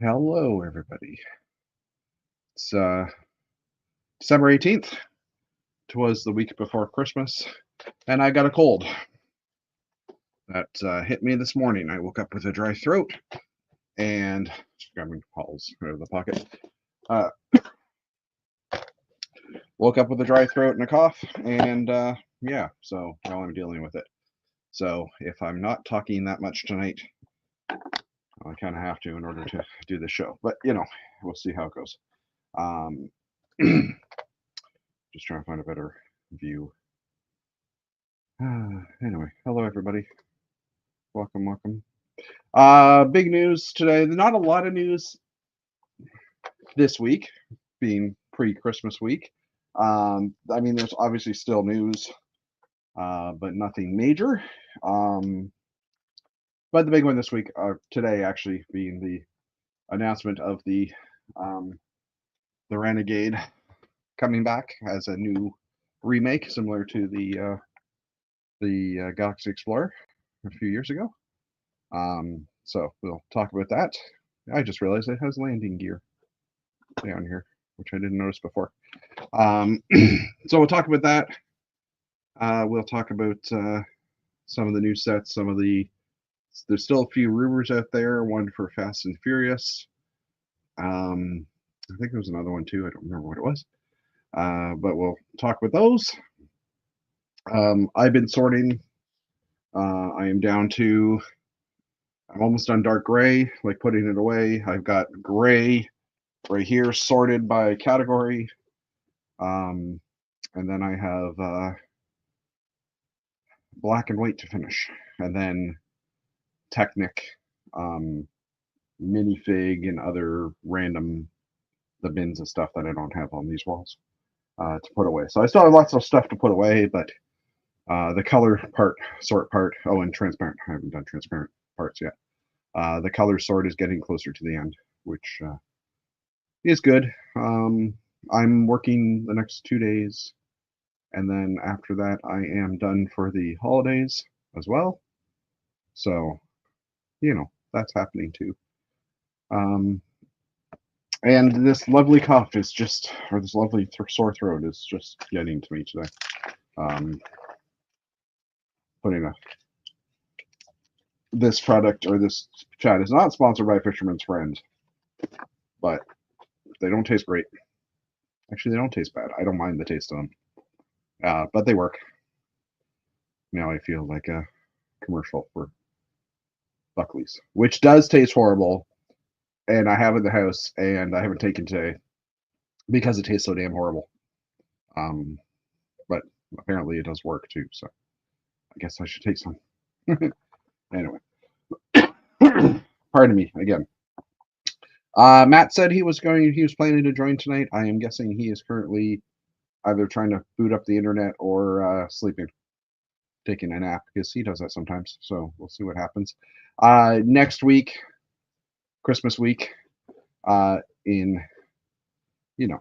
Hello, everybody. It's December 18th. Twas the week before Christmas, and I got a cold that hit me this morning. I woke up with a dry throat and grabbing Paul's out of the pocket. Uh, woke up with a dry throat and a cough, and yeah, so now I'm dealing with it. So if I'm not talking that much tonight, I kind of have to in order to do the show. But we'll see how it goes. Um, just trying to find a better view. Anyway, hello everybody. Welcome. Big news today. Not a lot of news this week, being pre-Christmas week. I mean, there's obviously still news, but nothing major. But the big one this week, today actually, being the announcement of the Renegade coming back as a new remake, similar to the Galaxy Explorer a few years ago. So we'll talk about that. I just realized it has landing gear down here, which I didn't notice before. So we'll talk about that. We'll talk about some of the new sets. There's still a few rumors out there. One for Fast and Furious. I think there was another one too. I don't remember what it was. But we'll talk with those. I've been sorting. I am down to. I'm almost done dark gray, like putting it away. I've got gray right here sorted by category. And then I have black and white to finish. And then Technic, minifig, and other random the bins of stuff that I don't have on these walls to put away. So I still have lots of stuff to put away, but the color part, sort part, oh, and transparent. I haven't done transparent parts yet. The color sort is getting closer to the end, which is good. I'm working the next 2 days, and then after that, I am done for the holidays as well. So, that's happening too. And this lovely cough is just, or this lovely sore throat is just getting to me today. Putting this product or this chat is not sponsored by Fisherman's Friend, but they don't taste great. Actually, they don't taste bad. I don't mind the taste of them, but they work. Now I feel like a commercial for Buckley's, which does taste horrible, and I have it in the house, and I haven't taken today because it tastes so damn horrible. But apparently it does work too, so I guess I should take some. Anyway, pardon me again. Matt said he was planning to join tonight. I am guessing he is currently either trying to boot up the internet or sleeping, taking a nap, because he does that sometimes. So we'll see what happens. Next week, Christmas week, in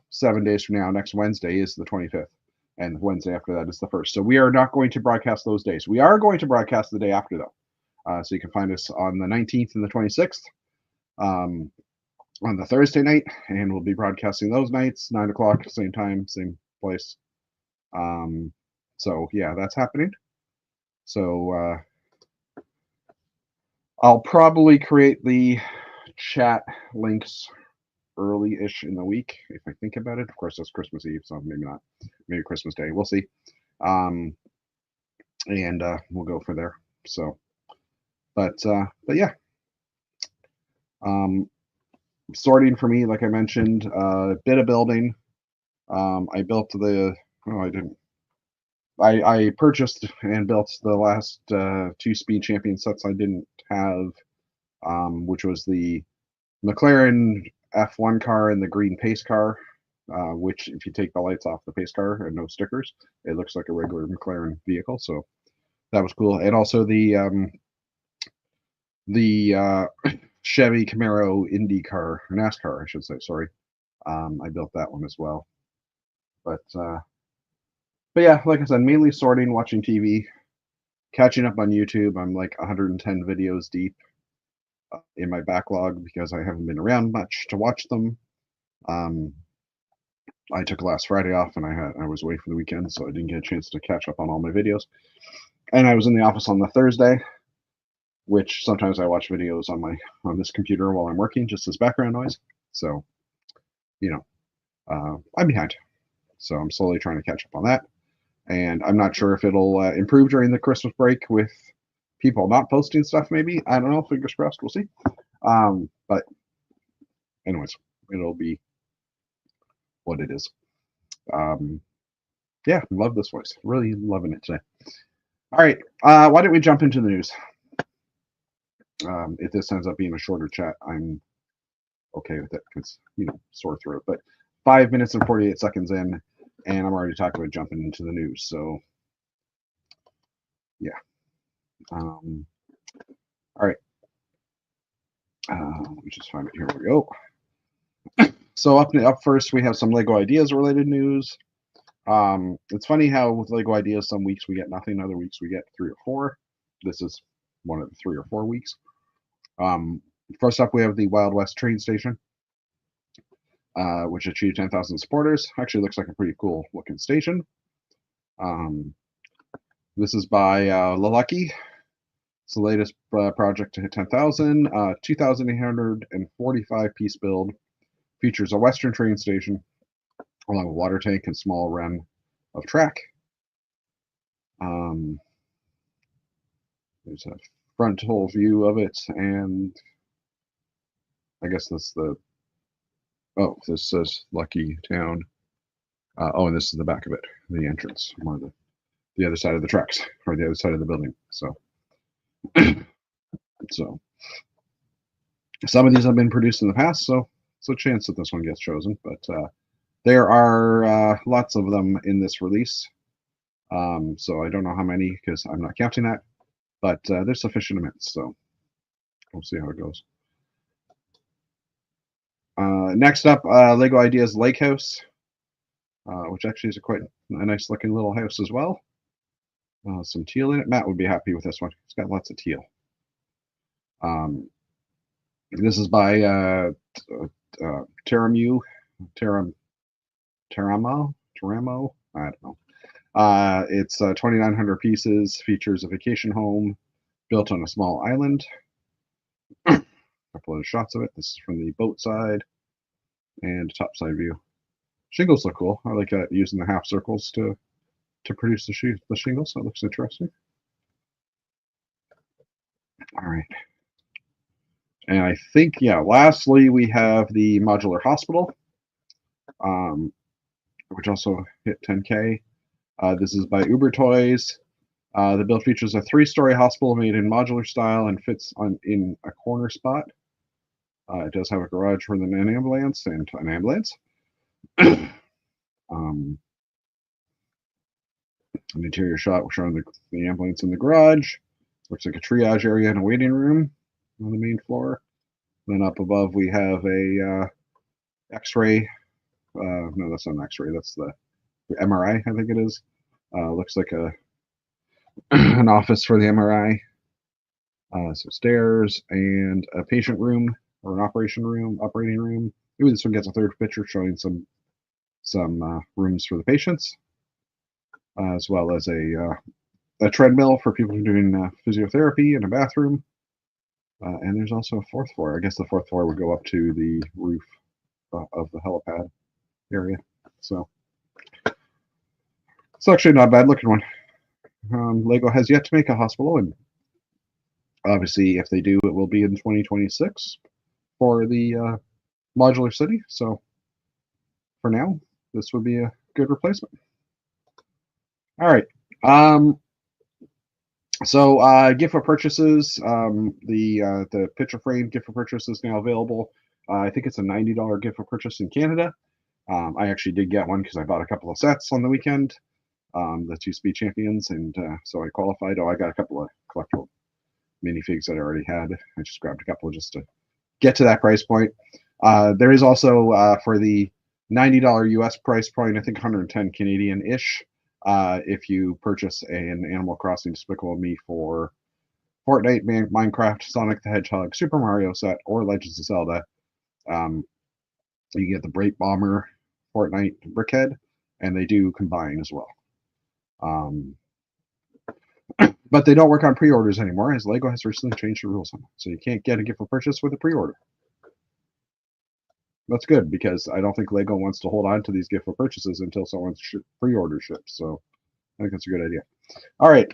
7 days from now, next Wednesday is the 25th, and Wednesday after that is the 1st. So we are not going to broadcast those days. We are going to broadcast the day after, though. So you can find us on the 19th and the 26th. On the Thursday night, and we'll be broadcasting those nights, 9 o'clock, same time, same place. So yeah, that's happening. So I'll probably create the chat links early-ish in the week if I think about it. Of course, that's Christmas Eve, so maybe not. Maybe Christmas Day. We'll see. And we'll go for there. So, but yeah. Sorting for me, like I mentioned, a bit of building. I built I didn't. I purchased and built the last 2 Speed Champion sets I didn't have, which was the McLaren F1 car and the green pace car, which if you take the lights off the pace car and no stickers, it looks like a regular McLaren vehicle. So that was cool. And also the Chevy Camaro Indy car, NASCAR, I should say. Sorry, I built that one as well. But yeah, like I said, mainly sorting, watching TV, catching up on YouTube. I'm like 110 videos deep. in my backlog because I haven't been around much to watch them. I took last Friday off, and I was away for the weekend, so I didn't get a chance to catch up on all my videos. And I was in the office on the Thursday, which sometimes I watch videos on this computer while I'm working, just as background noise. So, I'm behind. So I'm slowly trying to catch up on that. And I'm not sure if it'll improve during the Christmas break with people not posting stuff. Maybe, I don't know. Fingers crossed. We'll see. But anyways, it'll be what it is. Yeah, love this voice. Really loving it today. All right, why don't we jump into the news? If this ends up being a shorter chat, I'm okay with it because, sore throat. But 5 minutes and 48 seconds in, and I'm already talking about jumping into the news. So, yeah. All right. Let me just find it. Here we go. So up first, we have some LEGO Ideas related news. It's funny how with LEGO Ideas, some weeks we get nothing, other weeks we get 3 or 4. This is one of the 3 or 4 weeks. First up, we have the Wild West train station, which achieved 10,000 supporters. Actually looks like a pretty cool looking station. This is by Laleki. It's the latest project to hit 10,000. 2,845 piece build. Features a western train station, along with water tank and small run of track. There's a frontal view of it, and I guess that's the. Oh, this says Lucky Town. And this is the back of it, the entrance, more the other side of the tracks, or the other side of the building. So, so some of these have been produced in the past, so it's a chance that this one gets chosen. But there are lots of them in this release. So I don't know how many because I'm not counting that, but there's sufficient amounts. So we'll see how it goes. Next up, LEGO Ideas Lake House, which actually is quite a nice looking little house as well. Some teal in it. Matt would be happy with this one. It's got lots of teal. This is by Teramo. I don't know. It's 2,900 pieces. Features a vacation home built on a small island. A couple of shots of it. This is from the boat side and top side view. Shingles look cool. I like using the half circles to produce the shingles. That looks interesting. All right. And I think, lastly, we have the modular hospital, which also hit 10K. This is by Uber Toys. The build features a 3-story hospital made in modular style and fits in a corner spot. It does have a garage for an ambulance and an ambulance. An interior shot showing the ambulance in the garage. Looks like a triage area and a waiting room on the main floor. Then up above we have a X-ray. No, that's not an X-ray. That's the MRI, I think it is. Looks like an office for the MRI. Some stairs and a patient room or an operating room. Maybe this one gets a third picture showing some rooms for the patients, as well as a treadmill for people who are doing physiotherapy and a bathroom. And there's also a 4th floor. I guess the 4th floor would go up to the roof of the helipad area. So it's actually not a bad looking one. LEGO has yet to make a hospital, and obviously if they do, it will be in 2026 for the modular city. So for now, this would be a good replacement. All right. So gift for purchases, the picture frame gift for purchase is now available. I think it's a $90 gift for purchase in Canada. I actually did get one because I bought a couple of sets on the weekend, the 2 Speed Champions, and so I qualified. I got a couple of collectible minifigs that I already had. I just grabbed a couple just to get to that price point. There is also for the $90 US price point, I think 110 Canadian-ish. If you purchase an Animal Crossing Despicable Me for Fortnite, Minecraft, Sonic the Hedgehog, Super Mario set, or Legends of Zelda. You get the Brate Bomber, Fortnite Brickhead, and they do combine as well. But they don't work on pre-orders anymore, as LEGO has recently changed the rules on it. So you can't get a gift for purchase with a pre-order. That's good, because I don't think LEGO wants to hold on to these gift for purchases until someone's pre-order ships. So I think that's a good idea. All right.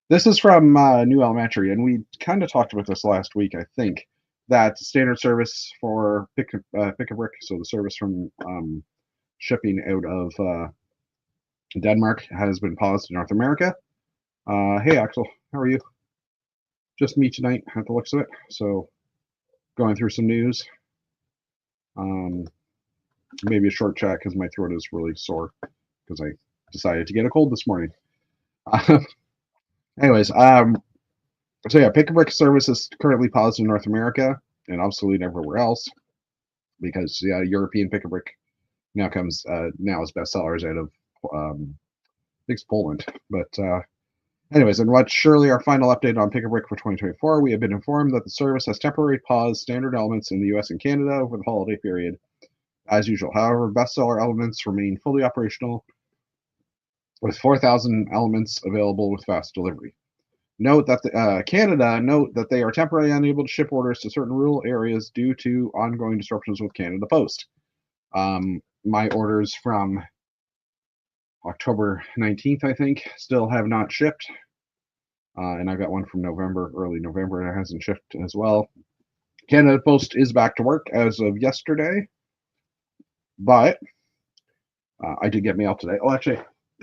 This is from New Elementary, and we kind of talked about this last week, I think, that standard service for Pick-a-Brick, so the service from shipping out of Denmark, has been paused in North America. Hey, Axel, how are you? Just me tonight, at the looks of it. So, going through some news. Maybe a short chat because my throat is really sore because I decided to get a cold this morning. Anyways, so yeah, Pick-a-Brick service is currently paused in North America and obsolete everywhere else because European Pick-a-Brick now comes now as bestsellers out of I think it's Poland. But anyways, in what's surely our final update on Pick-a-Brick for 2024, we have been informed that the service has temporarily paused standard elements in the US and Canada over the holiday period, as usual. However, bestseller elements remain fully operational, with 4,000 elements available with fast delivery. Note that Canada note that they are temporarily unable to ship orders to certain rural areas due to ongoing disruptions with Canada Post. My orders from October 19th, I think, still have not shipped. And I got one from November, early November, and it hasn't shipped as well. Canada Post is back to work as of yesterday, but I did get mail today. Oh, actually,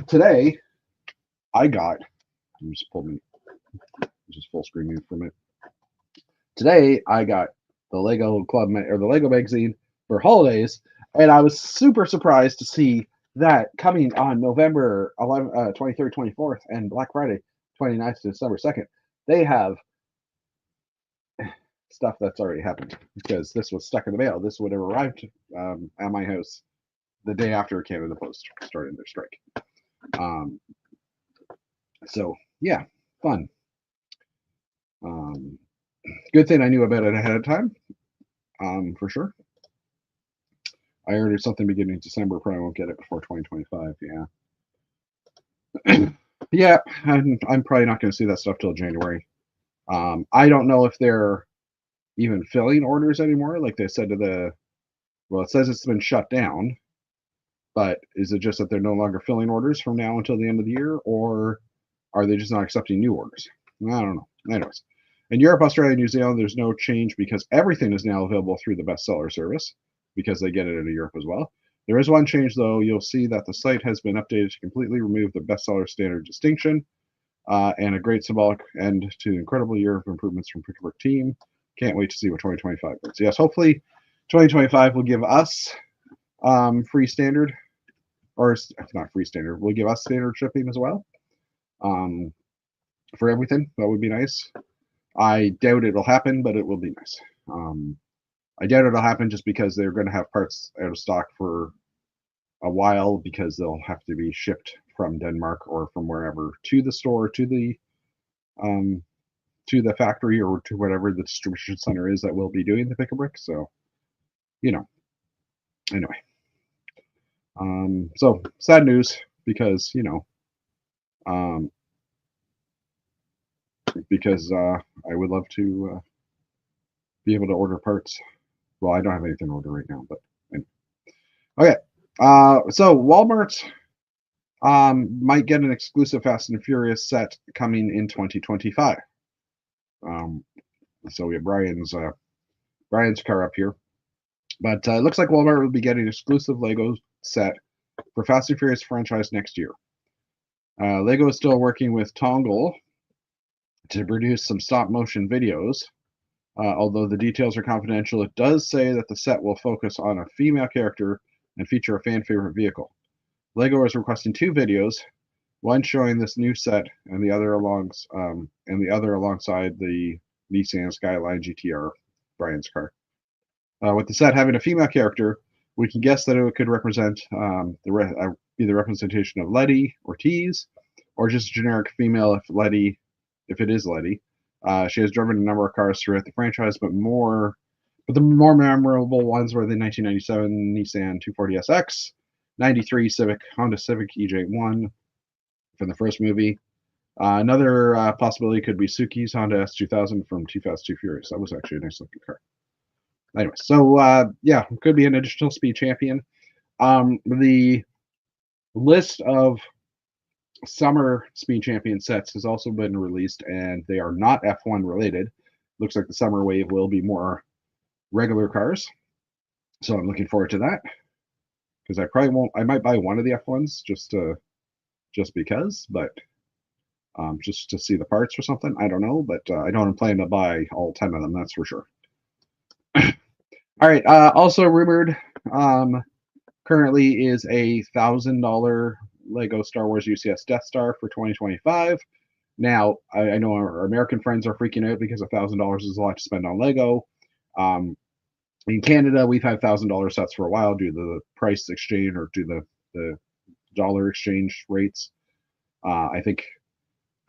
today I got, just full screen mute for a minute. Today I got the Lego Club or the Lego magazine for holidays, and I was super surprised to see that coming on November 23rd, 24th, and Black Friday 29th to December 2nd, they have stuff that's already happened because this was stuck in the mail. This would have arrived at my house the day after Canada Post started their strike. So yeah, fun. Good thing I knew about it ahead of time, for sure. I ordered something beginning of December, probably won't get it before 2025, yeah. Yeah, I'm probably not going to see that stuff till January. I don't know if they're even filling orders anymore, like they said well, it says it's been shut down, but is it just that they're no longer filling orders from now until the end of the year, or are they just not accepting new orders? I don't know. Anyways, in Europe, Australia, and New Zealand, there's no change because everything is now available through the bestseller service because they get it into Europe as well. There is one change, though. You'll see that the site has been updated to completely remove the bestseller standard distinction, and a great symbolic end to the incredible year of improvements from Pick-a-Brick team. Can't wait to see what 2025 brings. Yes, hopefully 2025 will give us free standard, or not free standard, will give us standard shipping as well for everything. That would be nice. I doubt it'll happen, but it will be nice. I doubt it'll happen just because they're going to have parts out of stock for a while because they'll have to be shipped from Denmark or from wherever to the store, to the factory, or to whatever the distribution center is that will be doing the Pick-a-Brick. So, anyway. So sad news because, because I would love to be able to order parts. Well, I don't have anything to order right now, but anyway. Okay. So Walmart might get an exclusive Fast and Furious set coming in 2025. So we have Brian's car up here, but it looks like Walmart will be getting an exclusive Lego set for Fast and Furious franchise next year. Lego is still working with Tongle to produce some stop motion videos. Although the details are confidential, it does say that the set will focus on a female character and feature a fan favorite vehicle. Lego is requesting 2 videos, one showing this new set and the other alongside the Nissan Skyline GTR, Brian's car. With the set having a female character, we can guess that it could represent be the representation of Letty Ortiz, or just generic female if Letty if it is Letty. She has driven a number of cars throughout the franchise, but the more memorable ones were the 1997 Nissan 240SX, 93 Honda Civic EJ1 from the first movie. Another possibility could be Suki's Honda S2000 from Too Fast, Too Furious. That was actually a nice looking car. Anyway, so yeah, could be an additional speed champion. The list of summer speed champion sets has also been released, and they are not F1 related. Looks like the summer wave will be more regular cars, so I'm looking forward to that, because I probably won't. I might buy one of the F1s just because, but just to see the parts or something. I don't know, but I don't plan to buy all 10 of them. That's for sure. All right. Also rumored, currently is a $1,000 Lego Star Wars UCS Death Star for 2025. Now, I know our American friends are freaking out because $1,000 is a lot to spend on Lego. In Canada, we've had $1,000 sets for a while due to the price exchange or due to the dollar exchange rates. I think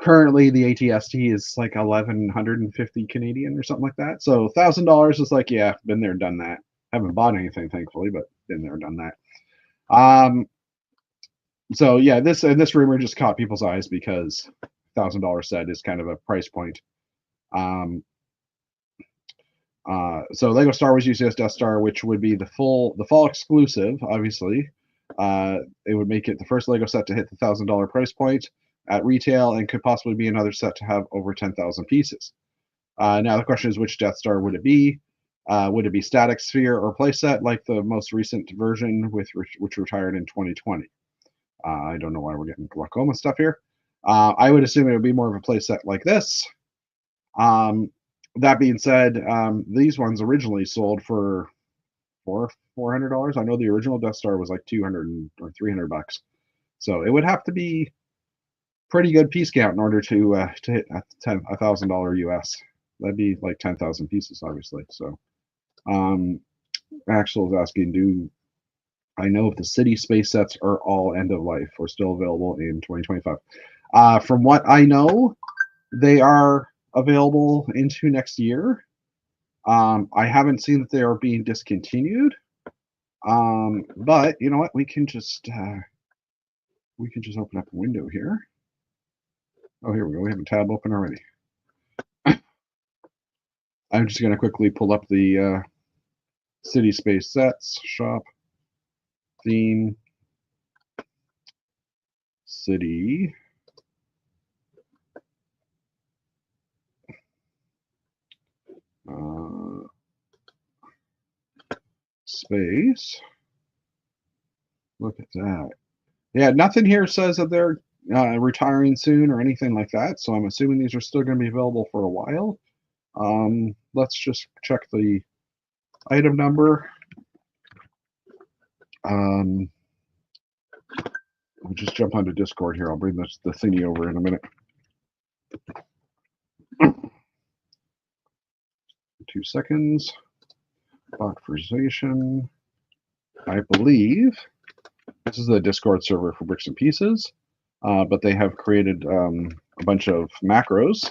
currently the ATST is like 1,150 Canadian or something like that. So $1,000 is like, yeah, been there, done that. Haven't bought anything, thankfully, but been there, done that. So yeah, this rumor just caught people's eyes because $1,000 set is kind of a price point. So Lego Star Wars UCS Death Star, which would be the fall exclusive, obviously. It would make it the first Lego set to hit the $1,000 price point at retail, and could possibly be another set to have over 10,000 pieces. Now the question is, which Death Star would it be? Would it be static sphere or playset like the most recent version, which retired in 2020? I don't know why we're getting glaucoma stuff here. I would assume it would be more of a playset like this. That being said, these ones originally sold for $400. I know the original Death Star was like 200 or $300, so it would have to be pretty good piece count in order to hit $1,000 US. That'd be like 10,000 pieces, obviously. So, Axel is asking, do I know if the city space sets are all end of life or still available in 2025? From what I know, they are available into next year. I haven't seen that they are being discontinued. But you know what? We can just open up a window here. Oh, here we go. We have a tab open already. I'm just going to quickly pull up the city space sets shop theme city space. Look at that. Yeah, nothing here says that they're retiring soon or anything like that, so I'm assuming these are still going to be available for a while. Let's just check the item number. We'll just jump onto Discord here. I'll bring the thingy over in a minute. 2 seconds. Boxerization. I believe this is the Discord server for Bricks and Pieces, but they have created a bunch of macros.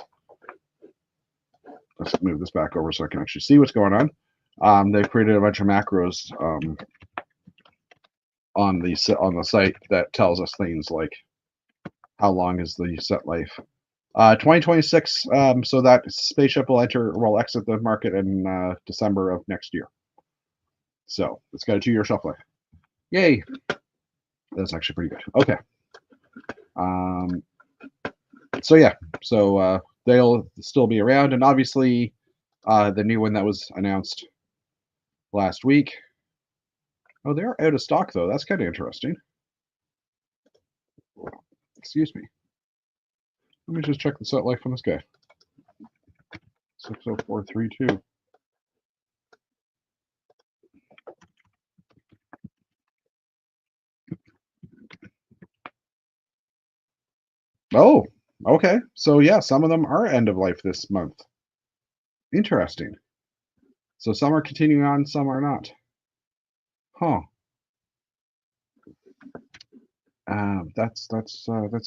Let's move this back over so I can actually see what's going on. They've created a bunch of macros on the site that tells us things like how long is the set life. 2026. So that spaceship will exit the market in December of next year. So it's got a 2-year shelf life. Yay! That's actually pretty good. Okay. So yeah. So they'll still be around, and obviously the new one that was announced last week. Oh, they're out of stock though. That's kind of interesting. Excuse me. Let me just check the set life on this guy. 60432. Oh, okay. So yeah, some of them are end of life this month. Interesting. So some are continuing on, some are not. Huh. That's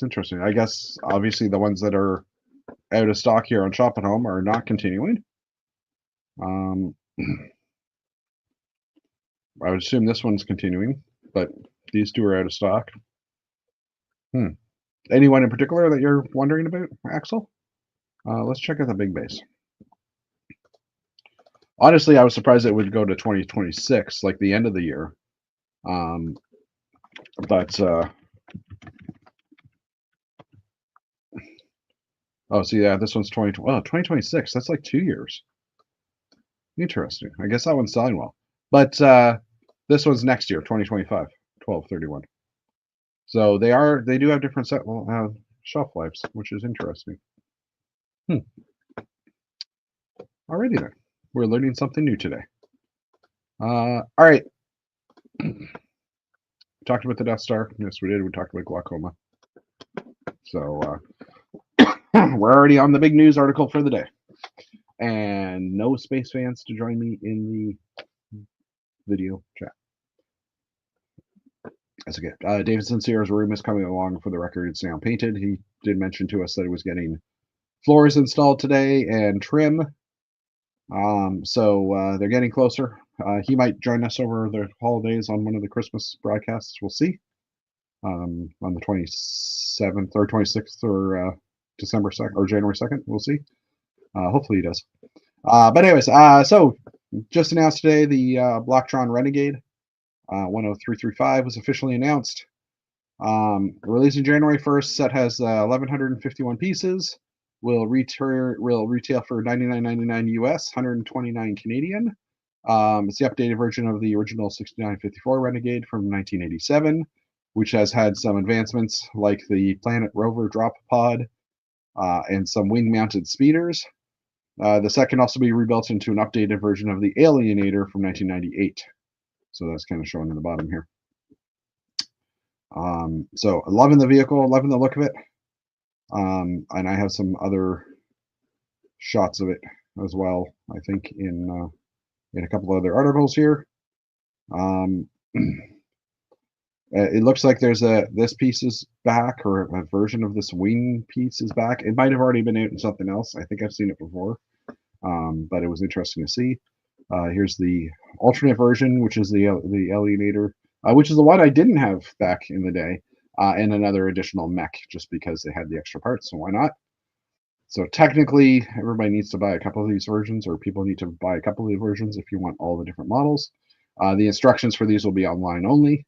interesting. I guess obviously the ones that are out of stock here on Shop at Home are not continuing. I would assume this one's continuing, but these two are out of stock. Anyone in particular that you're wondering about, Axel? Let's check out the big base. Honestly, I was surprised it would go to 2026, like the end of the year. But oh, see, yeah, this one's 2026. That's like 2 years. Interesting. I guess that one's selling well. But this one's next year, 2025, 12/31. So they do have different shelf lives, which is interesting. Alrighty then. We're learning something new today. All right. Talked about the Death Star. Yes, we did. We talked about glaucoma. So we're already on the big news article for the day. And no space fans to join me in the video chat. That's okay. David Sincere's room is coming along. For the record, it's now painted. He did mention to us that he was getting floors installed today and trim. So they're getting closer. He might join us over the holidays on one of the Christmas broadcasts. We'll see. On the 27th or 26th or December 2nd or January 2nd. We'll see. Hopefully he does. But anyways, so just announced today the Blacktron Renegade 10335 was officially announced. Releasing January 1st, set has 1,151 pieces. Will retail for $99.99 US, 129 Canadian. It's the updated version of the original 6954 Renegade from 1987, which has had some advancements like the Planet Rover drop pod and some wing-mounted speeders. The set can also be rebuilt into an updated version of the Alienator from 1998. So that's kind of shown in the bottom here. So loving the vehicle, loving the look of it. And I have some other shots of it as well, I think, in a couple of other articles here. It looks like there's this piece is back, or a version of this wing piece is back. It might have already been out in something else. I think I've seen it before, but it was interesting to see. Here's the alternate version, which is the Alienator, which is the one I didn't have back in the day, and another additional mech, just because they had the extra parts, so why not? So technically, everybody needs to buy a couple of these versions, or people need to buy a couple of the versions if you want all the different models. The instructions for these will be online only,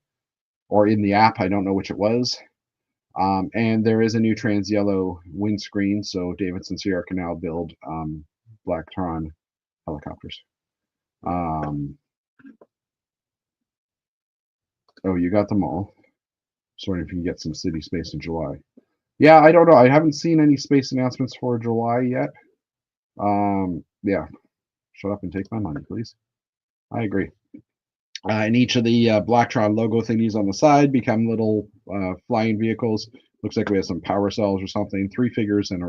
or in the app. I don't know which it was. And there is a new trans yellow windscreen, so David Sincere can now build Blacktron helicopters. Oh, you got them all. Sorry if you can get some city space in July. Yeah, I don't know. I haven't seen any space announcements for July yet. Yeah, shut up and take my money, please. I agree. And each of the Blacktron logo thingies on the side become little flying vehicles. Looks like we have some power cells or something. 3 figures in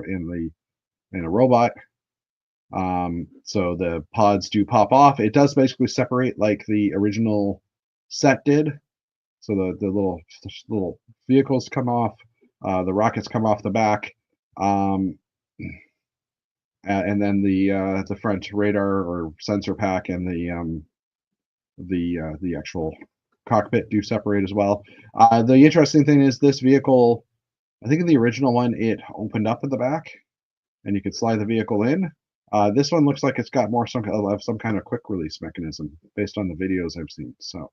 a robot. So the pods do pop off. It does basically separate like the original set did. So the little vehicles come off. The rockets come off the back. And then the front radar or sensor pack and the actual cockpit do separate as well. The interesting thing is this vehicle, I think in the original one, it opened up at the back and you could slide the vehicle in. This one looks like it's got more some kind of quick release mechanism based on the videos I've seen. So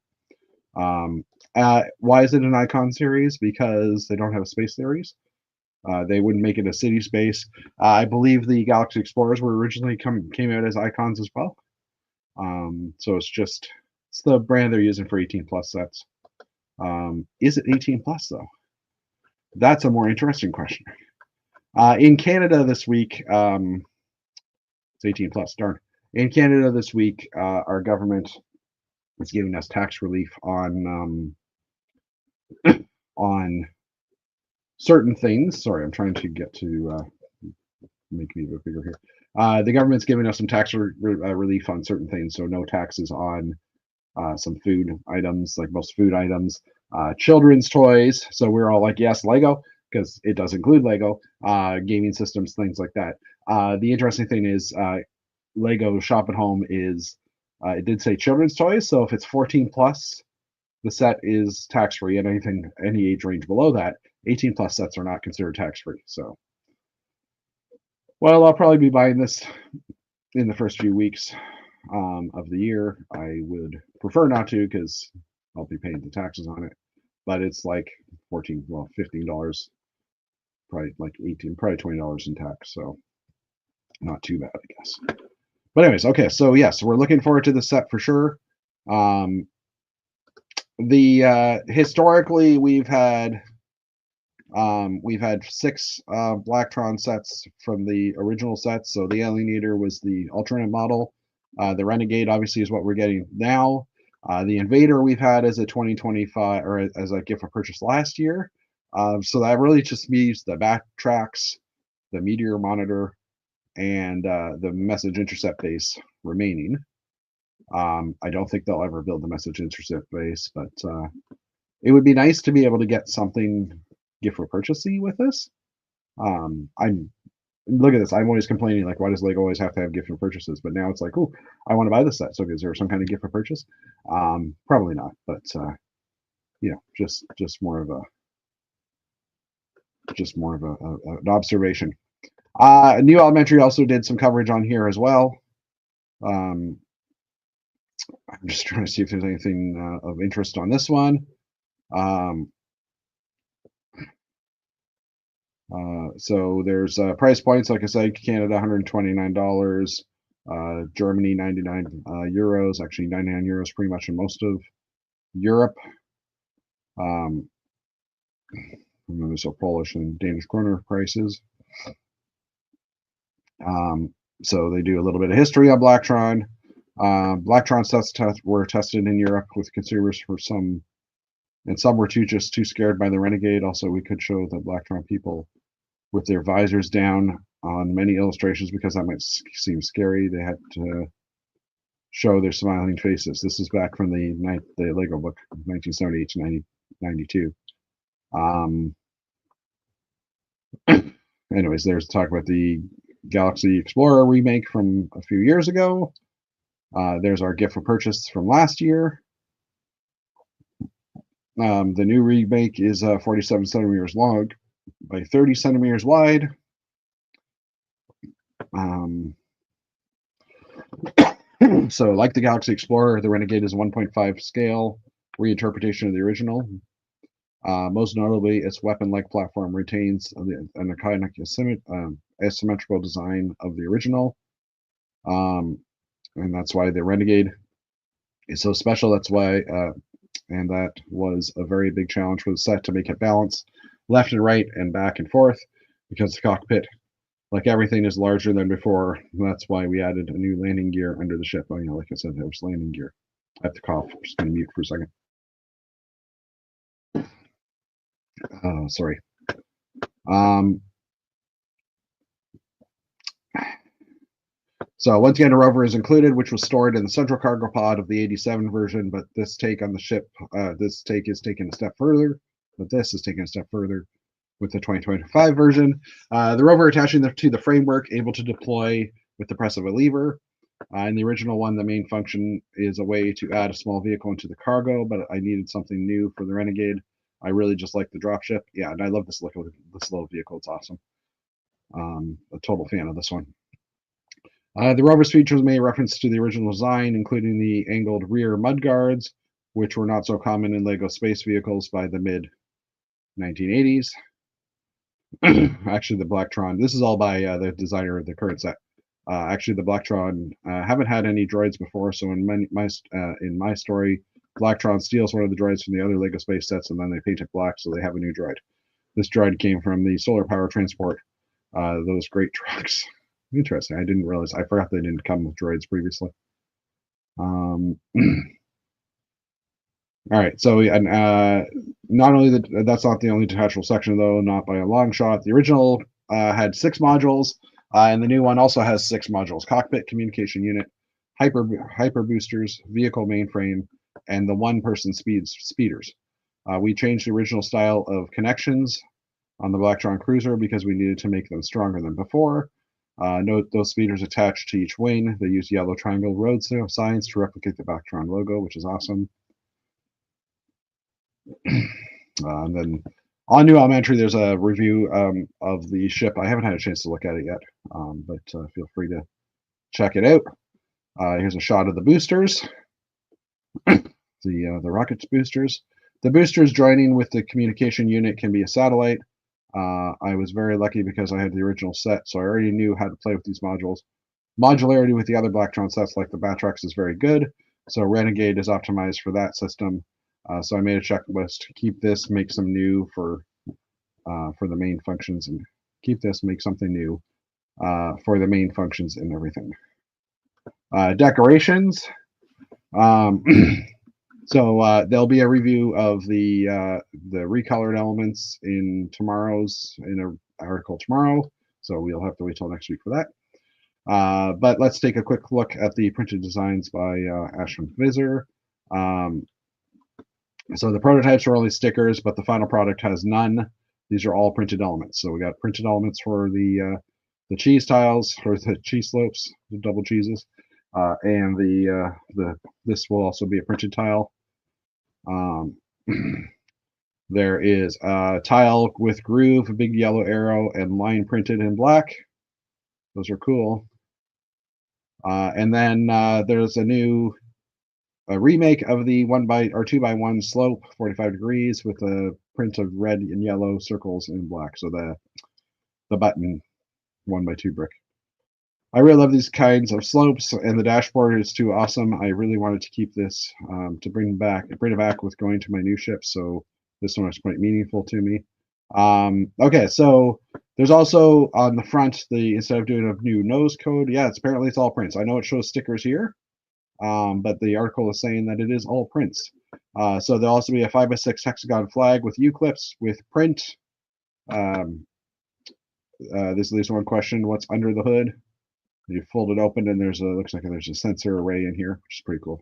why is it an Icon series? Because they don't have a space series. They wouldn't make it a city space. I believe the Galaxy Explorers were originally came out as Icons as well. So it's the brand they're using for 18 plus sets. Is it 18 plus though? That's a more interesting question. In Canada this week, it's 18 plus, darn. In Canada this week, our government is giving us tax relief on certain things. Sorry, I'm trying to get to make me a bit bigger here. The government's giving us some tax relief on certain things, so no taxes on some food items, like most food items, children's toys. So we're all like, yes, Lego. because it does include Lego, gaming systems, things like that. The interesting thing is Lego Shop at Home is, it did say children's toys, so if it's 14 plus, the set is tax free, and any age range below that, 18 plus sets are not considered tax free. So, well, I'll probably be buying this in the first few weeks of the year. I would prefer not to because I'll be paying the taxes on it, but it's like $15, probably like 18, probably $20 in tax. So not too bad, I guess. But anyways, okay, so yes, we're looking forward to the set for sure. Historically we've had 6 Blacktron sets from the original sets. So the Alien Eater was the alternate model. The Renegade obviously is what we're getting now. The Invader we've had as a 2025 or as a gift for purchase last year. So that really just means the backtracks, the Meteor Monitor, and the message intercept base remaining. I don't think they'll ever build the message intercept base, but it would be nice to be able to get something gift for purchasey with this. I'm look at this. I'm always complaining like, why does Lego always have to have gift for purchases? But now it's like, oh, I want to buy this set. So is there some kind of gift for purchase? Probably not, but you know, just more of an observation. New Elementary also did some coverage on here as well. I'm just trying to see if there's anything of interest on this one. So there's price points, like I said, Canada $129, Germany 99 euros, actually 99 euros pretty much in most of Europe. And then there's Polish and Danish kroner prices. So they do a little bit of history on Blacktron. Blacktron sets were tested in Europe with consumers for some, and some were too scared by the Renegade. Also, we could show the Blacktron people with their visors down on many illustrations because that might seem scary. They had to show their smiling faces. This is back from the Lego book, 1978 to 1992. Anyways, there's talk about the Galaxy Explorer remake from a few years ago. There's our gift for purchase from last year. The new remake is 47 centimeters long by 30 centimeters wide. So like the Galaxy Explorer, the Renegade is 1.5 scale reinterpretation of the original. Most notably, its weapon-like platform retains an iconic asymmetrical design of the original. And that's why the Renegade is so special. That's why, and that was a very big challenge for the set to make it balance left and right and back and forth, because the cockpit, like everything, is larger than before. That's why we added a new landing gear under the ship. Oh, you know, like I said, there was landing gear. I have to cough. I'm just going to mute for a second. Sorry. So once again, a rover is included, which was stored in the central cargo pod of the 87 version, but this take on the ship, this take is taken a step further, but this is taken a step further with the 2025 version. The rover attaching to the framework, able to deploy with the press of a lever. In the original one, the main function is a way to add a small vehicle into the cargo, but I needed something new for the Renegade. I really just like the dropship. Yeah, and I love this little vehicle. It's awesome. A total fan of this one. The rover's features made reference to the original design, including the angled rear mudguards, which were not so common in LEGO space vehicles by the mid-1980s. Actually, the Blacktron, this is all by the designer of the current set. Actually, the Blacktron haven't had any droids before, so in my story, Blacktron steals one of the droids from the other LEGO space sets, and then they paint it black, so they have a new droid. This droid came from the Solar Power Transport, those great trucks. Interesting. I didn't realize. I forgot they didn't come with droids previously. All right. So, and not only that's not the only detachable section, though, not by a long shot. The original had 6 modules, and the new one also has 6 modules: cockpit, communication unit, hyper boosters, vehicle mainframe, and the one-person speeders. We changed the original style of connections on the Blacktron cruiser because we needed to make them stronger than before. Note those speeders attached to each wing. They use yellow triangle road signs to replicate the Blacktron logo, which is awesome. And then on New Elementary, there's a review of the ship. I haven't had a chance to look at it yet, but feel free to check it out. Here's a shot of the boosters, the rocket boosters. The boosters joining with the communication unit can be a satellite. I was very lucky because I had the original set, so I already knew how to play with these modules. Modularity with the other Blacktron sets like the Batrox is very good, so Renegade is optimized for that system. So I made a checklist to keep this, make some new for the main functions, and keep this, make something new for the main functions and everything. Decorations. So there'll be a review of the recolored elements in an article tomorrow. So we'll have to wait till next week for that. But let's take a quick look at the printed designs by Ashton Visor. So the prototypes are only stickers, but the final product has none. These are all printed elements. So we got printed elements for the cheese tiles, or the cheese slopes, the double cheeses, and this will also be a printed tile. There is a tile with groove, a big yellow arrow, and line printed in black. Those are cool. And then there's a remake of the 2x1 slope, 45 degrees, with a print of red and yellow circles in black. So the button 1x2 brick. I really love these kinds of slopes, and the dashboard is too awesome. I really wanted to keep this to bring it back with going to my new ship. So this one was quite meaningful to me. Okay, so there's also on the front, instead of doing a new nose code, apparently it's all prints. I know it shows stickers here, but the article is saying that it is all prints. So there'll also be a 5x6 hexagon flag with U-clips with print. This leaves one question: what's under the hood? You fold it open, and looks like there's a sensor array in here, which is pretty cool.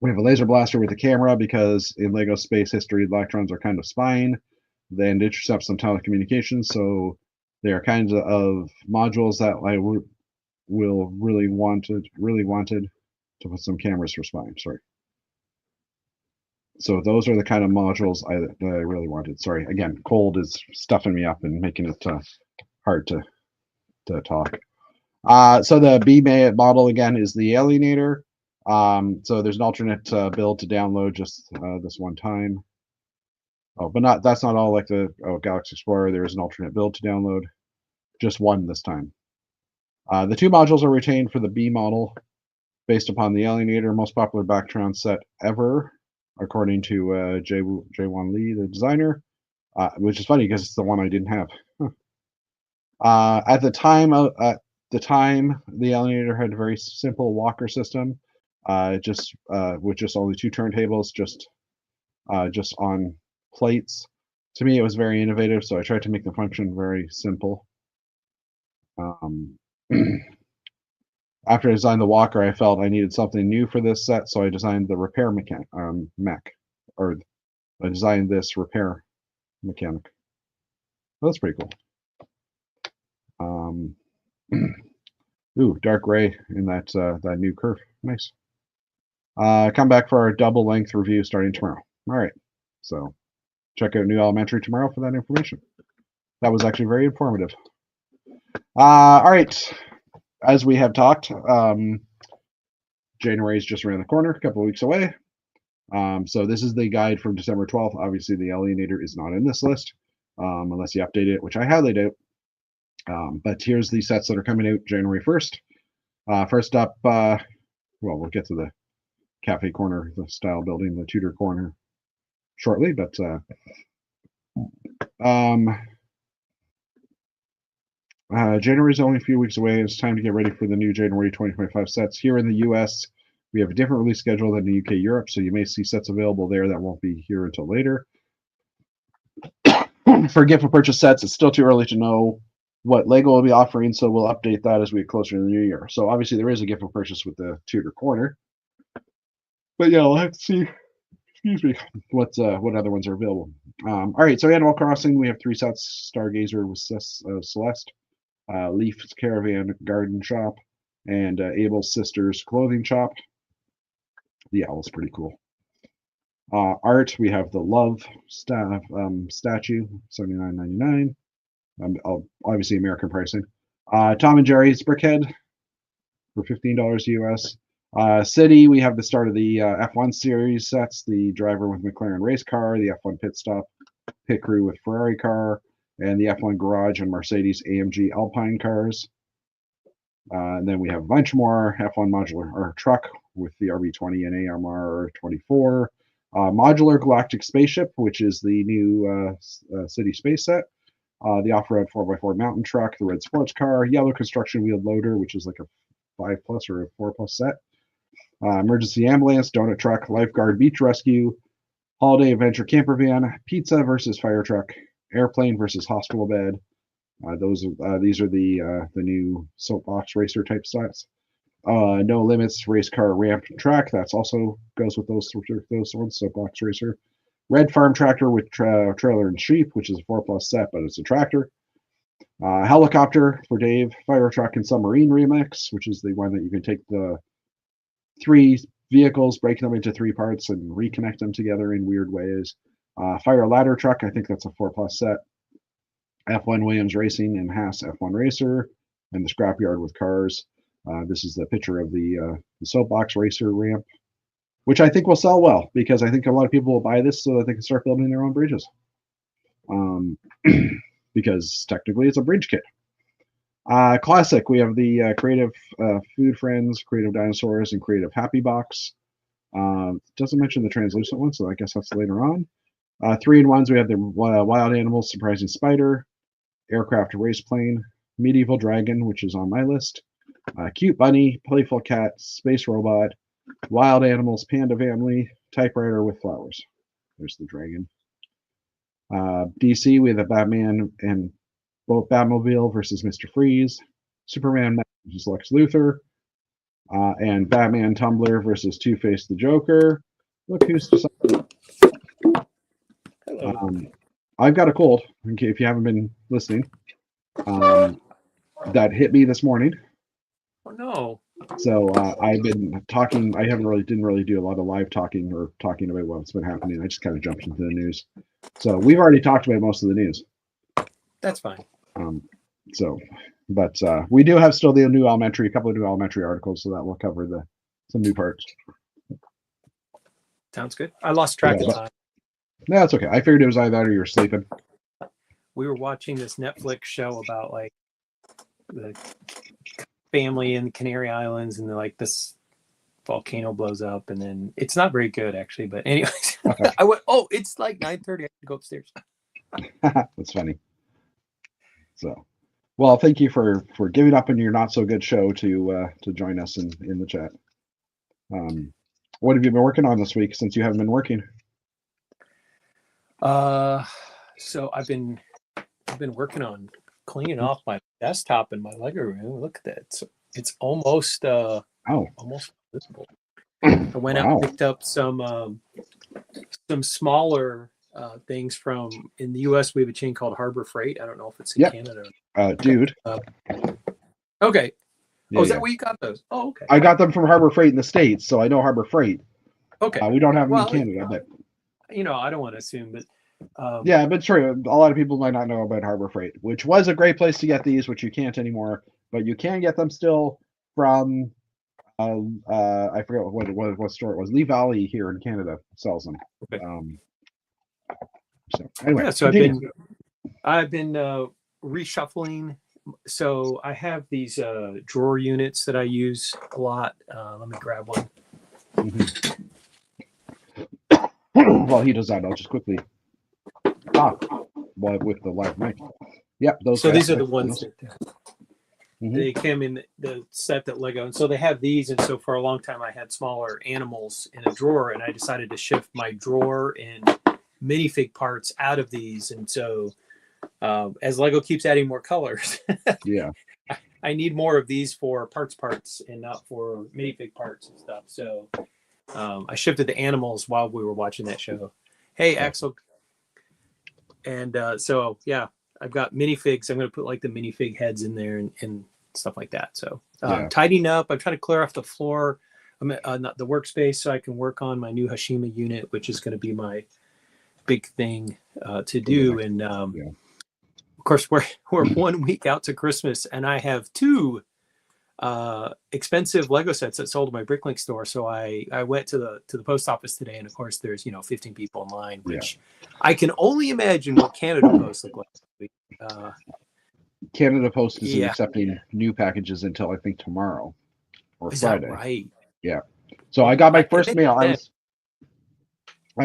We have a laser blaster with a camera because in LEGO space history, Blacktron's are kind of spying and intercept some telecommunications. So they are kinds of modules that I really wanted to put some cameras for spying. Sorry. So those are the kind of modules that I really wanted. Sorry, again, cold is stuffing me up and making it hard to talk. So the B model again is the Alienator. So there's an alternate build to download just this one time. Oh, but that's not all like the Galaxy Explorer. There is an alternate build to download, just one this time. The two modules are retained for the B model, based upon the Alienator, most popular Blacktron set ever, according to Jaewon Lee, the designer. Which is funny because it's the one I didn't have. At the time, the Alienator had a very simple walker system, with just only two turntables, just on plates. To me, it was very innovative, so I tried to make the function very simple. After I designed the walker, I felt I needed something new for this set, so I designed the repair mech, or I designed this repair mechanic. Well, that's pretty cool. Ooh, dark gray in that new curve. Nice. Come back for our double length review starting tomorrow. All right. So check out New Elementary tomorrow for that information. That was actually very informative. All right. As we have talked, January is just around the corner, a couple of weeks away. So this is the guide from December 12th. Obviously, the Alienator is not in this list unless you update it, which I highly doubt. But here's the sets that are coming out January 1st. First up, we'll get to the cafe corner, the style building, the Tudor corner shortly, but January is only a few weeks away. It's time to get ready for the new January 2025 sets. Here in the US, we have a different release schedule than the UK, Europe, so you may see sets available there that won't be here until later. For gift for purchase sets, it's still too early to know what LEGO will be offering, so we'll update that as we get closer to the new year. So obviously there is a gift for purchase with the Tudor corner. But yeah, we'll have to see. excuse me, what other ones are available. All right, so Animal Crossing, we have 3 sets: Stargazer with Celeste, Leaf's Caravan Garden Shop, and Abel's Sisters Clothing Shop. The owl's pretty cool. Art, we have the Love statue, $79.99. Obviously American pricing. Tom and Jerry's Brickhead for $15 US. City, we have the start of the F1 series sets, the driver with McLaren race car, the F1 pit stop pit crew with Ferrari car, and the F1 garage and Mercedes AMG Alpine cars. And then we have a bunch more F1 modular or truck with the RB20 and AMR 24. Modular Galactic Spaceship, which is the new city space set. The off-road 4x4 mountain truck, the red sports car, yellow construction wheeled loader, which is like a 5+ or a 4+ set. Emergency ambulance, donut truck, lifeguard beach rescue, holiday adventure camper van, pizza versus fire truck, airplane versus hospital bed. These are the new soapbox racer type sets. No limits race car ramp track. That's also goes with those ones. Soapbox racer. Red farm tractor with trailer and sheep, which is a 4+ set, but it's a tractor. Helicopter for Dave. Fire truck and submarine remix, which is the one that you can take the 3 vehicles, break them into 3 parts, and reconnect them together in weird ways. Fire ladder truck, I think that's a 4+ set. F1 Williams Racing and Haas F1 Racer, and the scrapyard with cars. This is the picture of the soapbox racer ramp, which I think will sell well, because I think a lot of people will buy this so that they can start building their own bridges. Because technically it's a bridge kit. Classic, we have the Creative Food Friends, Creative Dinosaurs, and Creative Happy Box. Doesn't mention the translucent one, so I guess that's later on. 3-in-1s, we have the Wild Animals Surprising Spider, Aircraft Race Plane, Medieval Dragon, which is on my list, Cute Bunny, Playful Cat, Space Robot, Wild Animals Panda Family, Typewriter with Flowers. There's the dragon. DC, we have the Batman and both Batmobile versus Mr. Freeze, Superman versus Lex Luthor, and Batman Tumbler versus Two-Face the Joker. Look who's decided. I've got a cold, if you haven't been listening. That hit me this morning. Oh no. So I've been talking. I didn't really do a lot of live talking or talking about what's been happening. I just kind of jumped into the news. So we've already talked about most of the news. That's fine. But we do have still the new elementary, a couple of new elementary articles, so that will cover some new parts. Sounds good. I lost track of time. No, that's okay. I figured it was either that or you were sleeping. We were watching this Netflix show about like the family in the Canary Islands, and like this volcano blows up, and then it's not very good actually. But anyways, I went, oh, it's like 9:30. I have to go upstairs. That's funny. So, well, thank you for giving up on your not so good show to join us in the chat. What have you been working on this week since you haven't been working? So I've been working on cleaning off my desktop in my Lego room. Look at that. It's almost almost visible. I went out and picked up some smaller things from, in the US we have a chain called Harbor Freight. I don't know if it's in Canada. Dude. Okay. Yeah, is that where you got those? Oh, okay. I got them from Harbor Freight in the States, so I know Harbor Freight. Okay. We don't have them in Canada, but I don't want to assume, but yeah, but true. A lot of people might not know about Harbor Freight, which was a great place to get these, which you can't anymore. But you can get them still from I forget what store it was. Lee Valley here in Canada sells them. Okay. So anyway, yeah. So I've been reshuffling. So I have these drawer units that I use a lot. Let me grab one. Mm-hmm. While he does that, I'll just quickly with the live mic. Yep, those. So these are the ones that mm-hmm. They came in the set that Lego, and so they have these. And so for a long time, I had smaller animals in a drawer, and I decided to shift my drawer and minifig parts out of these. And so as Lego keeps adding more colors, yeah, I need more of these for parts and not for minifig parts and stuff. So I shifted the animals while we were watching that show. Hey, Axel. And so, yeah, I've got minifigs. I'm going to put like the minifig heads in there and stuff like that. So tidying up. I'm trying to clear off the floor, not the workspace, so I can work on my new Hashima unit, which is going to be my big thing to do. And of course, we're 1 week out to Christmas, and I have 2 expensive Lego sets that sold at my Bricklink store. So I went to the post office today, and of course there's 15 people in line, which I can only imagine what Canada Post look like. Canada Post isn't accepting new packages until I think tomorrow or Friday. That right? Yeah. So I got my first mail. I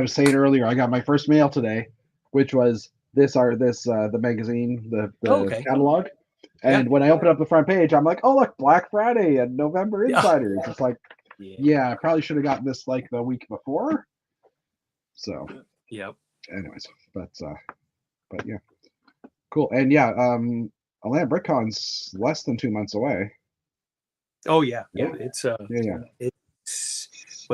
was saying earlier, I got my first mail today, which was the magazine, the catalog. And when I opened up the front page, I'm like, oh, look, Black Friday and November Insiders. It's like, I probably should have gotten this like the week before. So, anyways, but yeah, cool. And Atlanta BrickCon's less than 2 months away. Oh yeah. It's but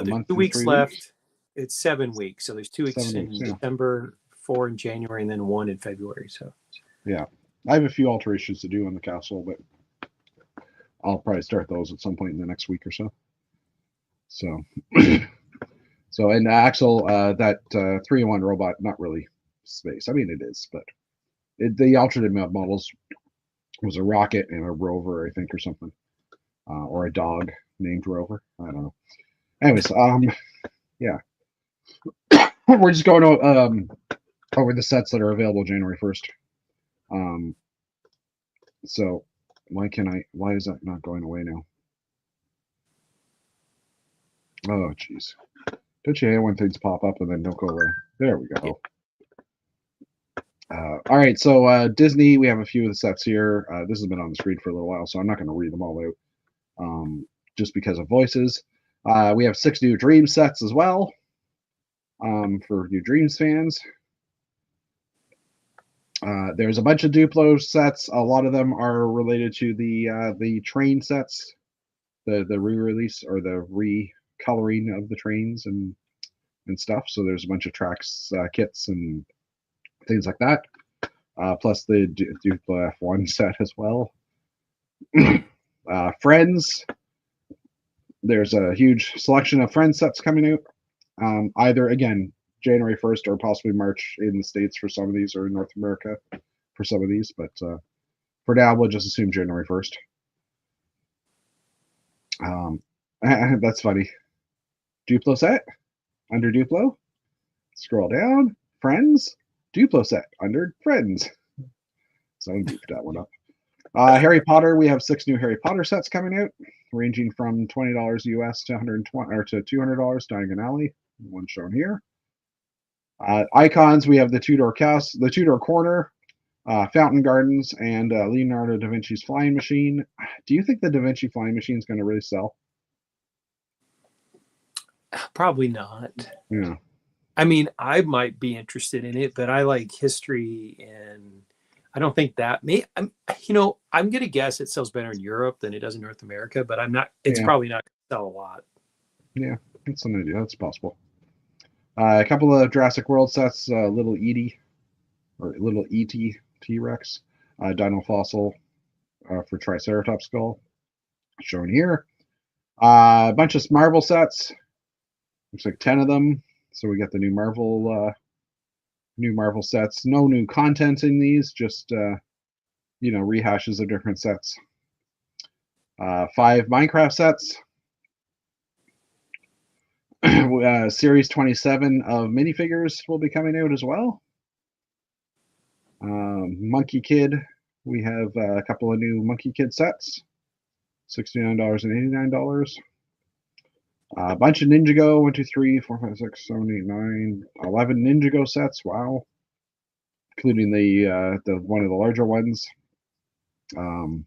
there's 2 weeks left. It's 7 weeks, so there's 2 weeks in December, 4 in January, and then 1 in February. So I have a few alterations to do on the castle, but I'll probably start those at some point in the next week or so. So, and Axel, that 3-in-1 robot, not really space. I mean, it is, but the alternate models was a rocket and a rover, I think, or something, or a dog named Rover. I don't know. Anyways, we're just going over the sets that are available January 1st. So why is that not going away now? Oh, jeez. Don't you hate when things pop up and then don't go away? There we go. All right, so Disney, we have a few of the sets here. This has been on the screen for a little while, so I'm not going to read them all out just because of voices. We have 6 new Dreams sets as well for new Dreams fans. There's a bunch of Duplo sets. A lot of them are related to the train sets, the re-release or the recoloring of the trains and stuff. So there's a bunch of tracks, kits, and things like that. Plus the Duplo F1 set as well. Friends. There's a huge selection of Friends sets coming out. Either again January 1st or possibly March in the States for some of these, or in North America for some of these. But for now, we'll just assume January 1st. That's funny. Duplo set. Under Duplo. Scroll down. Friends. Duplo set. Under Friends. Someone beefed that one up. Harry Potter. We have 6 new Harry Potter sets coming out, ranging from $20 US to $120 or to $200 Diagon Alley. One shown here. Icons, we have the Tudor Corner, Fountain Gardens, and Leonardo da Vinci's Flying Machine. Do you think the Da Vinci Flying Machine is going to really sell? Probably not. Yeah. I mean, I might be interested in it, but I like history, and I don't think that I'm going to guess it sells better in Europe than it does in North America, but I'm not. It's probably not going to sell a lot. Yeah, that's an idea. That's possible. A couple of Jurassic World sets, Little E.T. T-Rex, Dino Fossil for Triceratops skull, shown here. A bunch of Marvel sets, looks like 10 of them. So we got the new Marvel sets. No new content in these, just rehashes of different sets. 5 Minecraft sets. Series 27 of minifigures will be coming out as well. Monkey Kid, we have a couple of new Monkey Kid sets, $69 and $89. A bunch of Ninjago, 1, 2, 3, 4, 5, 6, 7, 8, 9, 11 Ninjago sets. Wow, including the one of the larger ones. I'm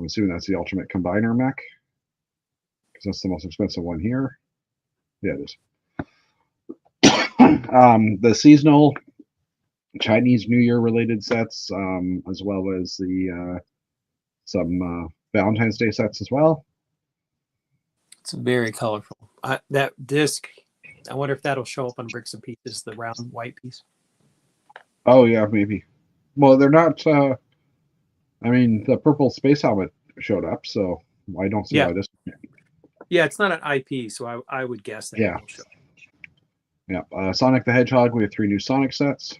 assuming that's the Ultimate Combiner mech, because that's the most expensive one here. Yeah, it is. The seasonal Chinese New Year related sets, as well as the some Valentine's Day sets as well. It's very colorful. That disc, I wonder if that'll show up on Bricks and Pieces, the round white piece. Oh yeah, maybe. Well, they're not. I mean, the purple space helmet showed up, so I don't see why this. Yeah, it's not an IP, so I would guess that Yeah. will show. Yeah. Sonic the Hedgehog, we have 3 new Sonic sets.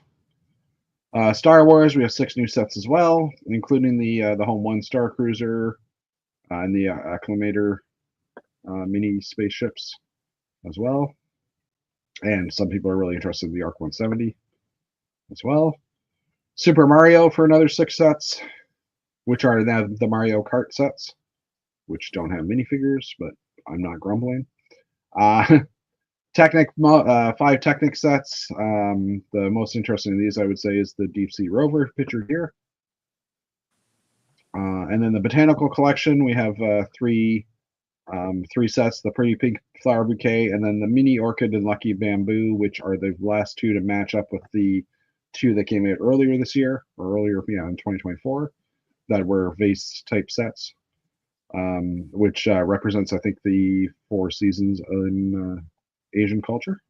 Star Wars, we have 6 new sets as well, including the Home 1 Star Cruiser and the Acclimator mini spaceships as well. And some people are really interested in the Arc 170 as well. Super Mario for another 6 sets, which are now the Mario Kart sets, which don't have minifigures, but I'm not grumbling. Technic, 5 Technic sets. The most interesting of these, I would say, is the Deep Sea Rover pictured here. And then the Botanical Collection, we have 3 sets, the Pretty Pink Flower Bouquet, and then the Mini Orchid and Lucky Bamboo, which are the last 2 to match up with the 2 that came out earlier this year, or earlier, in 2024, that were vase-type sets, which represents, I think, the 4 seasons in Asian culture.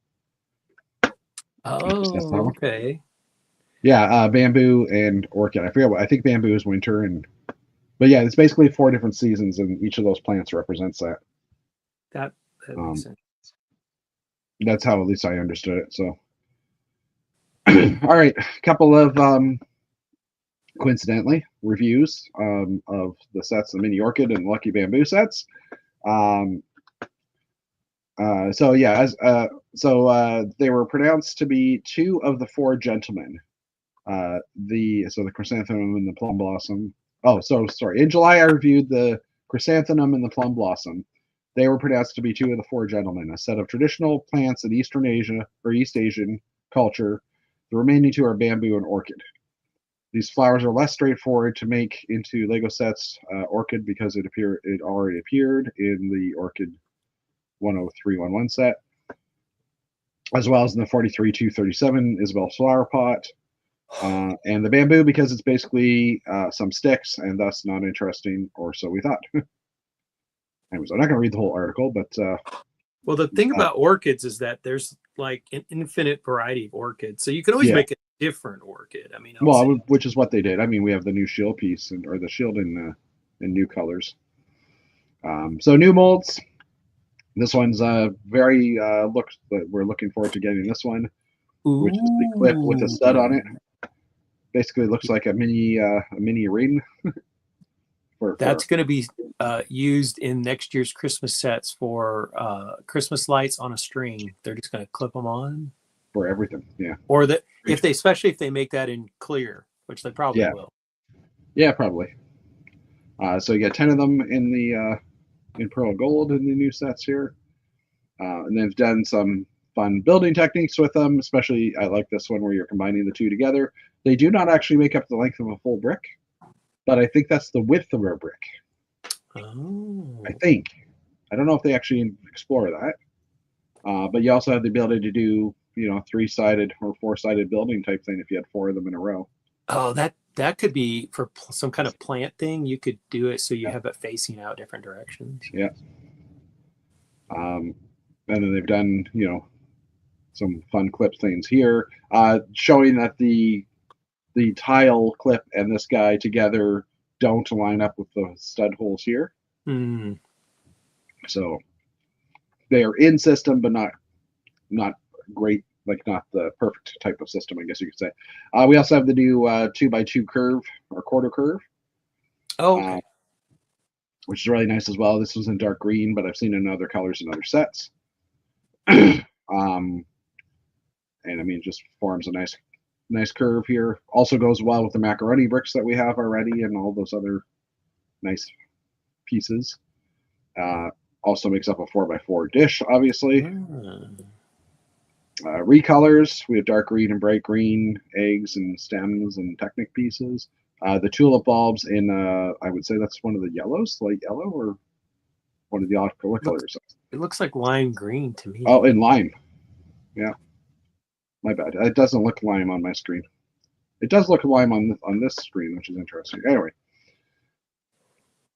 Oh, okay. Yeah, bamboo and orchid. I forget what. I think bamboo is winter, but yeah, it's basically 4 different seasons, and each of those plants represents that. That makes sense. That's how at least I understood it. So, all right, a couple of coincidentally reviews of the sets, the Mini Orchid and Lucky Bamboo sets. So yeah, they were pronounced to be 2 of the 4 gentlemen. The chrysanthemum and the plum blossom. Oh, so sorry. In July, I reviewed the chrysanthemum and the plum blossom. They were pronounced to be 2 of the 4 gentlemen, a set of traditional plants in Eastern Asia or East Asian culture. The remaining 2 are bamboo and orchid. These flowers are less straightforward to make into Lego sets. Orchid because it already appeared in the Orchid 10311 set, as well as in the 43-237 Isabel's flower pot. And the bamboo because it's basically some sticks and thus not interesting, or so we thought. Anyways, I'm not going to read the whole article, but well, the thing about orchids is that there's like an infinite variety of orchids, so you can always make a different orchid. I mean, which is what they did. I mean, we have the new shield piece or the shield in new colors. So new molds. This one's very we're looking forward to getting this one, which is the clip with a stud on it. Basically, looks like a mini ring. That's going to be used in next year's Christmas sets for Christmas lights on a string. They're just going to clip them on for everything. Yeah. Or especially if they make that in clear, which they probably will. Yeah, probably. So you got 10 of them in the in pearl gold in the new sets here, and they've done some fun building techniques with them. Especially, I like this one where you're combining the 2 together. They do not actually make up the length of a full brick, but I think that's the width of a brick. Oh. I think. I don't know if they actually explore that. But you also have the ability to do, 3-sided or 4-sided building type thing if you had 4 of them in a row. Oh, that could be for some kind of plant thing. You could do it so you have it facing out different directions. Yeah. And then they've done, some fun clip things here, showing that the tile clip and this guy together don't line up with the stud holes here. Mm. So they are in system, but not great, like not the perfect type of system, I guess you could say. We also have the new 2x2 curve or quarter curve. Oh, okay. Which is really nice as well. This was in dark green, but I've seen it in other colors in other sets. And I mean, it just forms a nice curve here. Also goes well with the macaroni bricks that we have already and all those other nice pieces. Also makes up a 4x4 dish, obviously. Recolors, we have dark green and bright green, eggs and stems and Technic pieces. The tulip bulbs in, I would say that's one of the yellows, light yellow, or one of the odd colors. It looks like lime green to me. Oh, in lime. Yeah. My bad. It doesn't look lime on my screen. It does look lime on this screen, which is interesting. Anyway.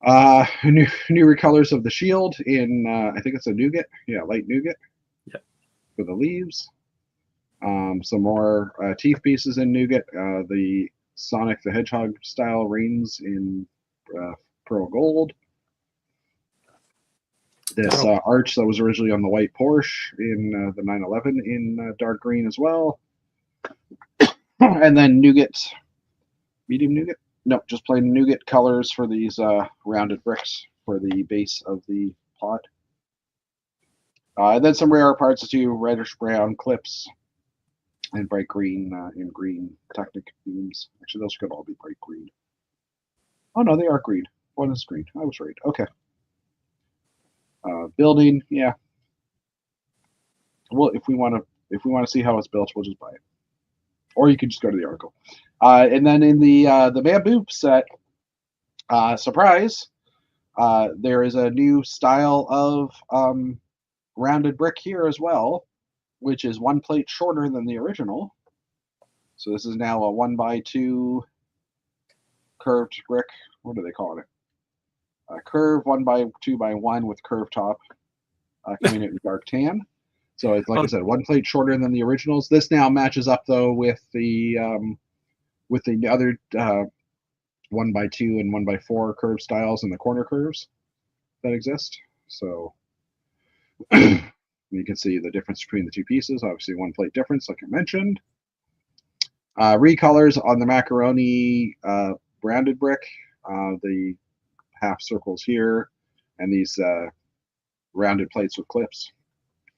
New recolors of the shield in I think it's a nougat. Yeah, light nougat. Yep. For the leaves. Some more teeth pieces in nougat. The Sonic the Hedgehog style reins in pearl gold. This arch that was originally on the white Porsche in the 911 in dark green as well. And then nougat, medium nougat? No, just plain nougat colors for these rounded bricks for the base of the pot. And then some rare parts too, reddish brown clips and bright green in green Technic beams. Actually, those could all be bright green. Oh no, they are green. One is green. I was right. Okay. Building, yeah. Well, if we want to see how it's built, we'll just buy it, or you can just go to the article. And then in the bamboo set, surprise, there is a new style of rounded brick here as well, which is one plate shorter than the original. So this is now a 1x2 curved brick. What do they call it? A curve 1x2x1 with curved top, coming in dark tan. So it's like I said, one plate shorter than the originals. This now matches up though with the other 1x2 and 1x4 curve styles and the corner curves that exist. So you can see the difference between the two pieces. Obviously, one plate difference, like I mentioned. Recolors on the macaroni rounded brick. The half circles here, and these rounded plates with clips,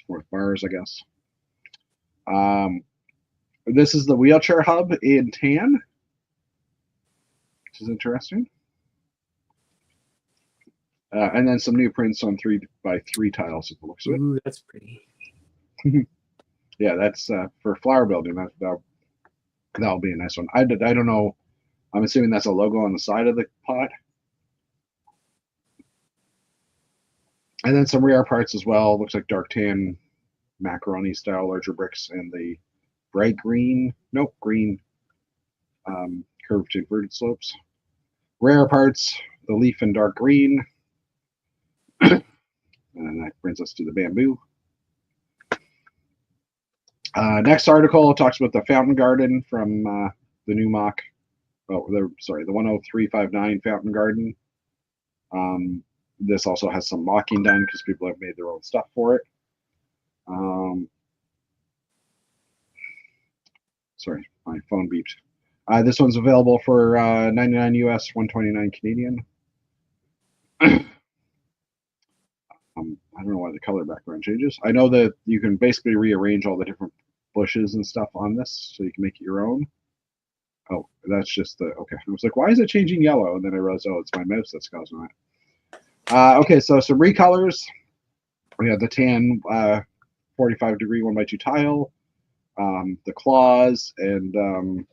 or bars, I guess. This is the wheelchair hub in tan, which is interesting. And then some new prints on 3x3 tiles at the looks of it. Ooh, that's pretty. Yeah, that's for flower building. That'll be a nice one. I don't know. I'm assuming that's a logo on the side of the pot. And then some rare parts as well. Looks like dark tan macaroni style larger bricks and the bright green, green curved inverted slopes. Rare parts, the leaf in dark green. And that brings us to the bamboo. Next article talks about the fountain garden from the new mock. Oh, the 10359 fountain garden. This also has some mocking done because people have made their own stuff for it. Sorry, my phone beeped. This one's available for 99 US, 129 Canadian. I don't know why the color background changes. I know that you can basically rearrange all the different bushes and stuff on this, so you can make it your own. Oh, that's just the, okay. I was like, why is it changing yellow? And then I realized, oh, it's my mouse that's causing that. Okay, so some recolors. We have the tan 45-degree 1x2 tile, the claws, and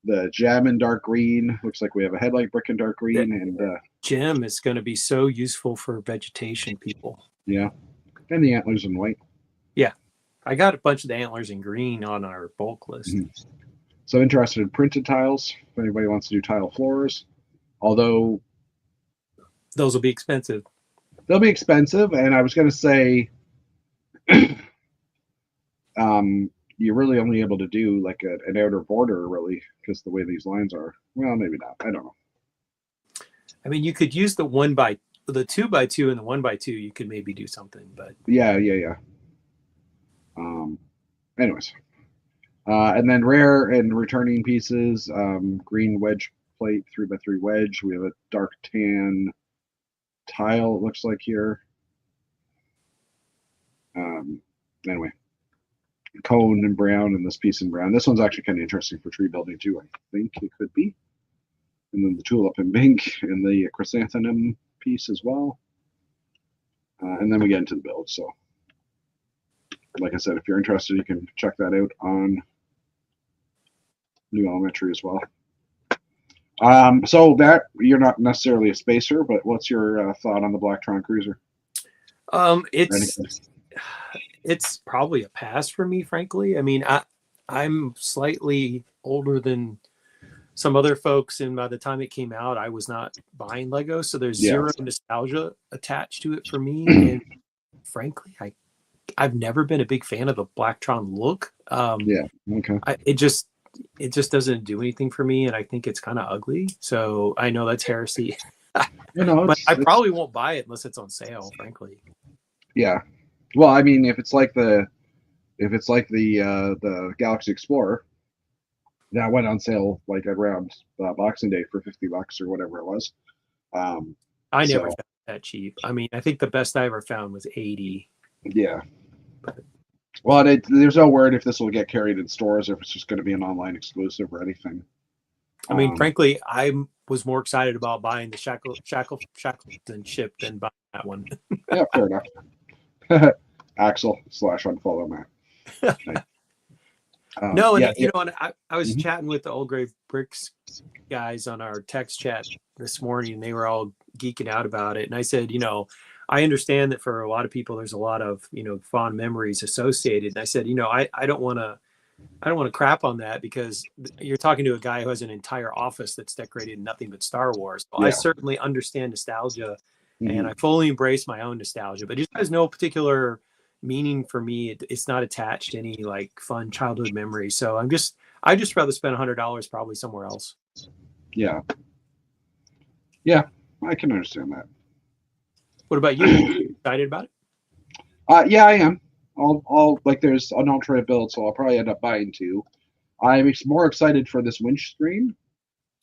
the gem in dark green. Looks like we have a headlight brick in dark green. And gem is going to be so useful for vegetation people. Yeah, and the antlers in white. Yeah, I got a bunch of the antlers in green on our bulk list. Mm-hmm. So interested in printed tiles, if anybody wants to do tile floors. Although those will be expensive. They'll be expensive, and I was going to say you're really only able to do like an outer border, really, because the way these lines are. Well, maybe not. I don't know. I mean, you could use the 2x2 and the 1x2. You could maybe do something, but yeah. Anyways, and then rare and returning pieces, green wedge plate, 3x3 wedge. We have a dark tan tile, it looks like here. Anyway, cone in brown and this piece in brown. This one's actually kind of interesting for tree building too, I think it could be. And then the tulip in pink and the chrysanthemum piece as well. And then we get into the build. So like I said, if you're interested, you can check that out on New Elementary as well. So that you're not necessarily a spacer, but what's your thought on the Blacktron Cruiser? It's probably a pass for me, frankly. I mean, I'm slightly older than some other folks, and by the time it came out, I was not buying Lego, so there's zero nostalgia attached to it for me. And frankly, I've never been a big fan of the Blacktron look. Okay. It just doesn't do anything for me, and I think it's kind of ugly. So I know that's heresy, but I probably won't buy it unless it's on sale. Frankly. Yeah. Well, I mean, if it's like the Galaxy Explorer that went on sale like around Boxing Day for $50 or whatever it was. I never found that cheap. I mean, I think the best I ever found was 80. Yeah. Well, there's no word if this will get carried in stores or if it's just going to be an online exclusive or anything. I mean, frankly, I was more excited about buying the Shackleton chip than buying that one. Yeah, fair enough. Axel/unfollow Matt. No, and and I was chatting with the Old Grave Bricks guys on our text chat this morning, and they were all geeking out about it. And I said, I understand that for a lot of people, there's a lot of fond memories associated. And I said, I don't want to crap on that, because you're talking to a guy who has an entire office that's decorated in nothing but Star Wars. So I certainly understand nostalgia, and I fully embrace my own nostalgia. But it has no particular meaning for me. It's not attached to any like fun childhood memory. So I just rather spend $100 probably somewhere else. Yeah, I can understand that. What about you? Are you excited about it? Yeah, I am. I'll like there's an alternate build, so I'll probably end up buying 2. I'm more excited for this windscreen.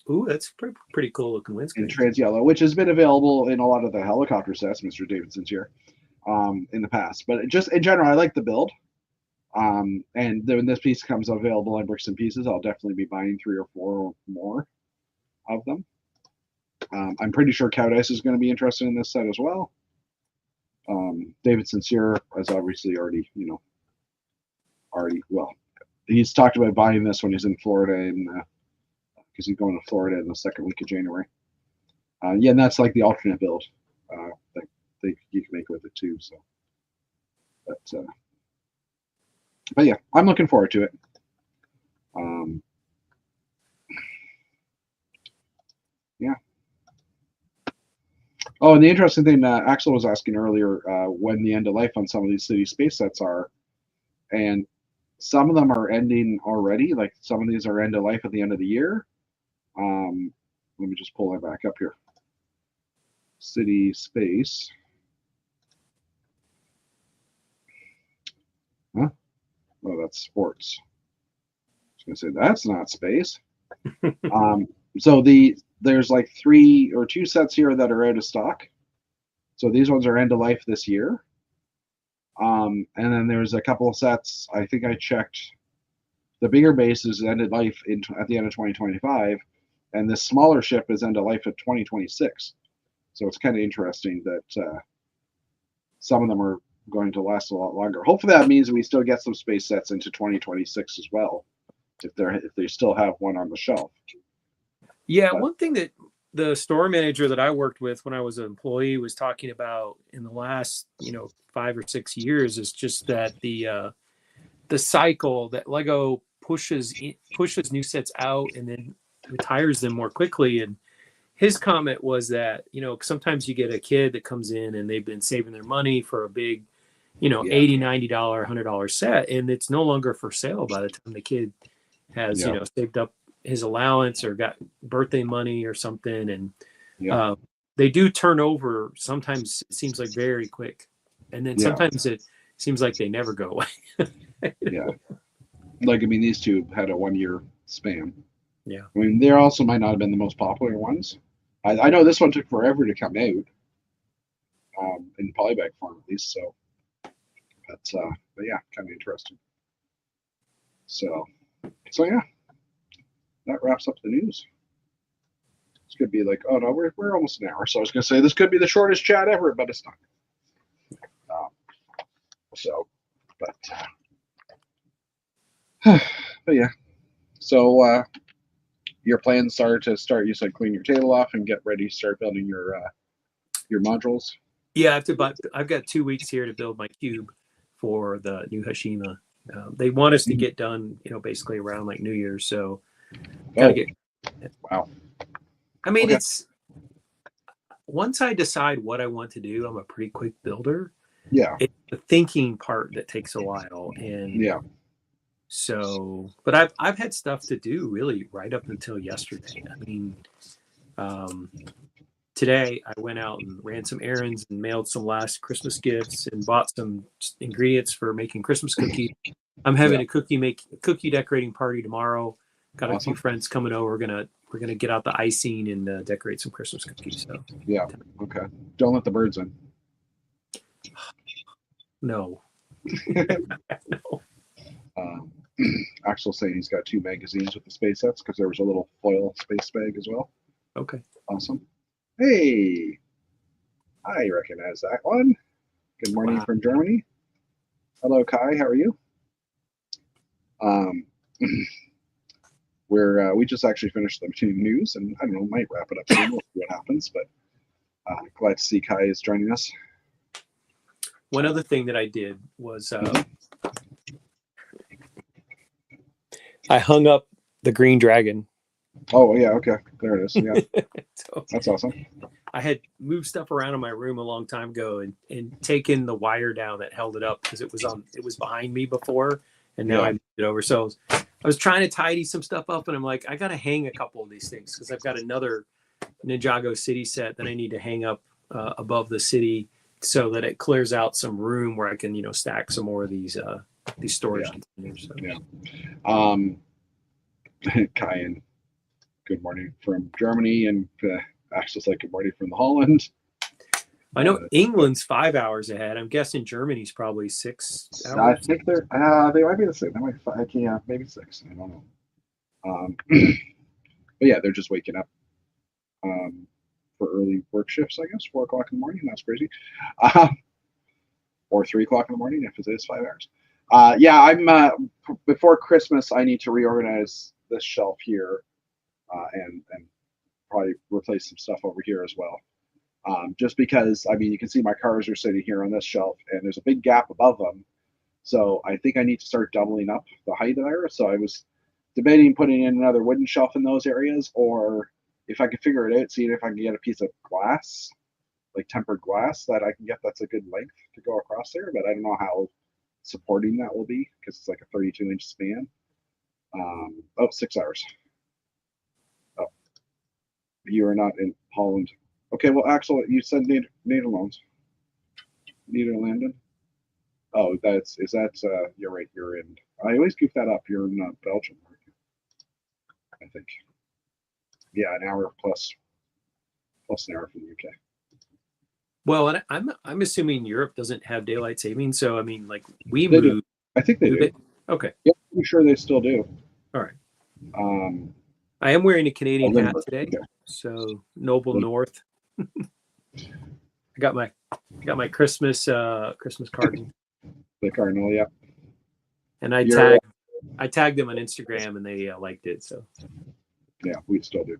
Ooh, that's pretty cool looking windscreen. In trans yellow, which has been available in a lot of the helicopter sets, Mr. Davidson's here, in the past. But just in general, I like the build. And when this piece comes available in Bricks and Pieces, I'll definitely be buying 3 or 4 or more of them. I'm pretty sure Cowdice is going to be interested in this set as well. David Sincere has obviously already, he's talked about buying this when he's in Florida, because he's going to Florida in the second week of January. And that's like the alternate build that you can make with it too. So, but yeah, I'm looking forward to it. Yeah. Oh, and the interesting thing, Axel was asking earlier when the end of life on some of these city space sets are, and some of them are ending already. Like some of these are end of life at the end of the year. Let me just pull that back up here. City space. Huh? Oh, that's sports. I was gonna say that's not space. So there's like 3 or 2 sets here that are out of stock. So these ones are end of life this year. And then there's a couple of sets. I think I checked. The bigger base is end of life at the end of 2025, and this smaller ship is end of life at 2026. So it's kind of interesting that some of them are going to last a lot longer. Hopefully that means we still get some space sets into 2026 as well, if they still have one on the shelf. Yeah, one thing that the store manager that I worked with when I was an employee was talking about in the last 5 or 6 years is just that the cycle that Lego pushes new sets out and then retires them more quickly. And his comment was that sometimes you get a kid that comes in and they've been saving their money for a big $80, $90, $100 set, and it's no longer for sale by the time the kid has saved up his allowance or got birthday money or something. And they do turn over. Sometimes it seems like very quick, and then sometimes it seems like they never go away. Yeah, like I mean, these 2 had a 1-year span. Yeah, I mean, they also might not have been the most popular ones. I know this one took forever to come out, in polybag form at least. So, but yeah, kind of interesting. So yeah, that wraps up the news. This could be like, oh no, we're almost an hour. So I was gonna say this could be the shortest chat ever, but it's not. But yeah. So your plans are to start. You said clean your table off and get ready to start building your modules. Yeah, I've got 2 weeks here to build my cube for the new Hashima. They want us to get done, basically around like New Year's. So gotta Wow. I mean, Okay. it's once I decide what I want to do, I'm a pretty quick builder. Yeah. It's the thinking part that takes a while, and Yeah. so, but I've had stuff to do really right up until yesterday. I mean, um, today I went out and ran some errands and mailed some last Christmas gifts and bought some ingredients for making Christmas cookies. I'm having Yeah. a cookie decorating party tomorrow. Got a few Awesome. friends coming over. We're gonna get out the icing and decorate some Christmas cookies. So Yeah. Okay. Don't let the birds in. no, no. Um, Axel's saying he's got 2 magazines with the SpaceX because there was a little foil space bag as well. Okay. Awesome. Hey, I recognize that one. Good morning Wow. from Germany. Hello, Kai. How are you? Um, we just actually finished the news, and I don't know, might wrap it up soon. We'll see what happens, but glad to see Kai is joining us. One other thing that I did was I hung up the green dragon. Oh yeah, okay, there it is. Yeah, So that's awesome. I had moved stuff around in my room a long time ago and taken the wire down that held it up because it was behind me before, and now I moved it over. So I was trying to tidy some stuff up, and I'm like, I gotta hang a couple of these things because I've got another Ninjago City set that I need to hang up above the city so that it clears out some room where I can stack some more of these storage containers. So. Yeah. Kai, and good morning from Germany, and Axel's like good morning from the Holland. I know England's 5 hours ahead. I'm guessing Germany's probably 6 hours. I think they might be the same. They might maybe 6. I don't know. But yeah, they're just waking up for early work shifts. I guess 4 o'clock in the morning. That's crazy. Or 3 o'clock in the morning if it is 5 hours. Yeah, I'm before Christmas. I need to reorganize this shelf here and probably replace some stuff over here as well. Just because, I mean, you can see my cars are sitting here on this shelf, and there's a big gap above them. So I think I need to start doubling up the height there. So I was debating putting in another wooden shelf in those areas, or if I could figure it out, seeing if I can get a piece of glass, like tempered glass, that I can get that's a good length to go across there. But I don't know how supporting that will be because it's like a 32-inch span. 6 hours. Oh, you are not in Holland. Okay, well, Axel, you said Nederlands. Nederlanden? Oh, is that you're right, you're in. I always goof that up. You're in Belgium, aren't you? I think. Yeah, an hour plus an hour from the UK. Well, and I'm assuming Europe doesn't have daylight saving, so I mean, like we They moved. do. I think they do. Okay. Yeah, I'm sure they still do. All right. Um, I am wearing a Canadian hat today, okay. so Noble North. I got my Christmas card. The Cardinal, yeah. And I tagged them on Instagram, and they liked it. So yeah, we still do.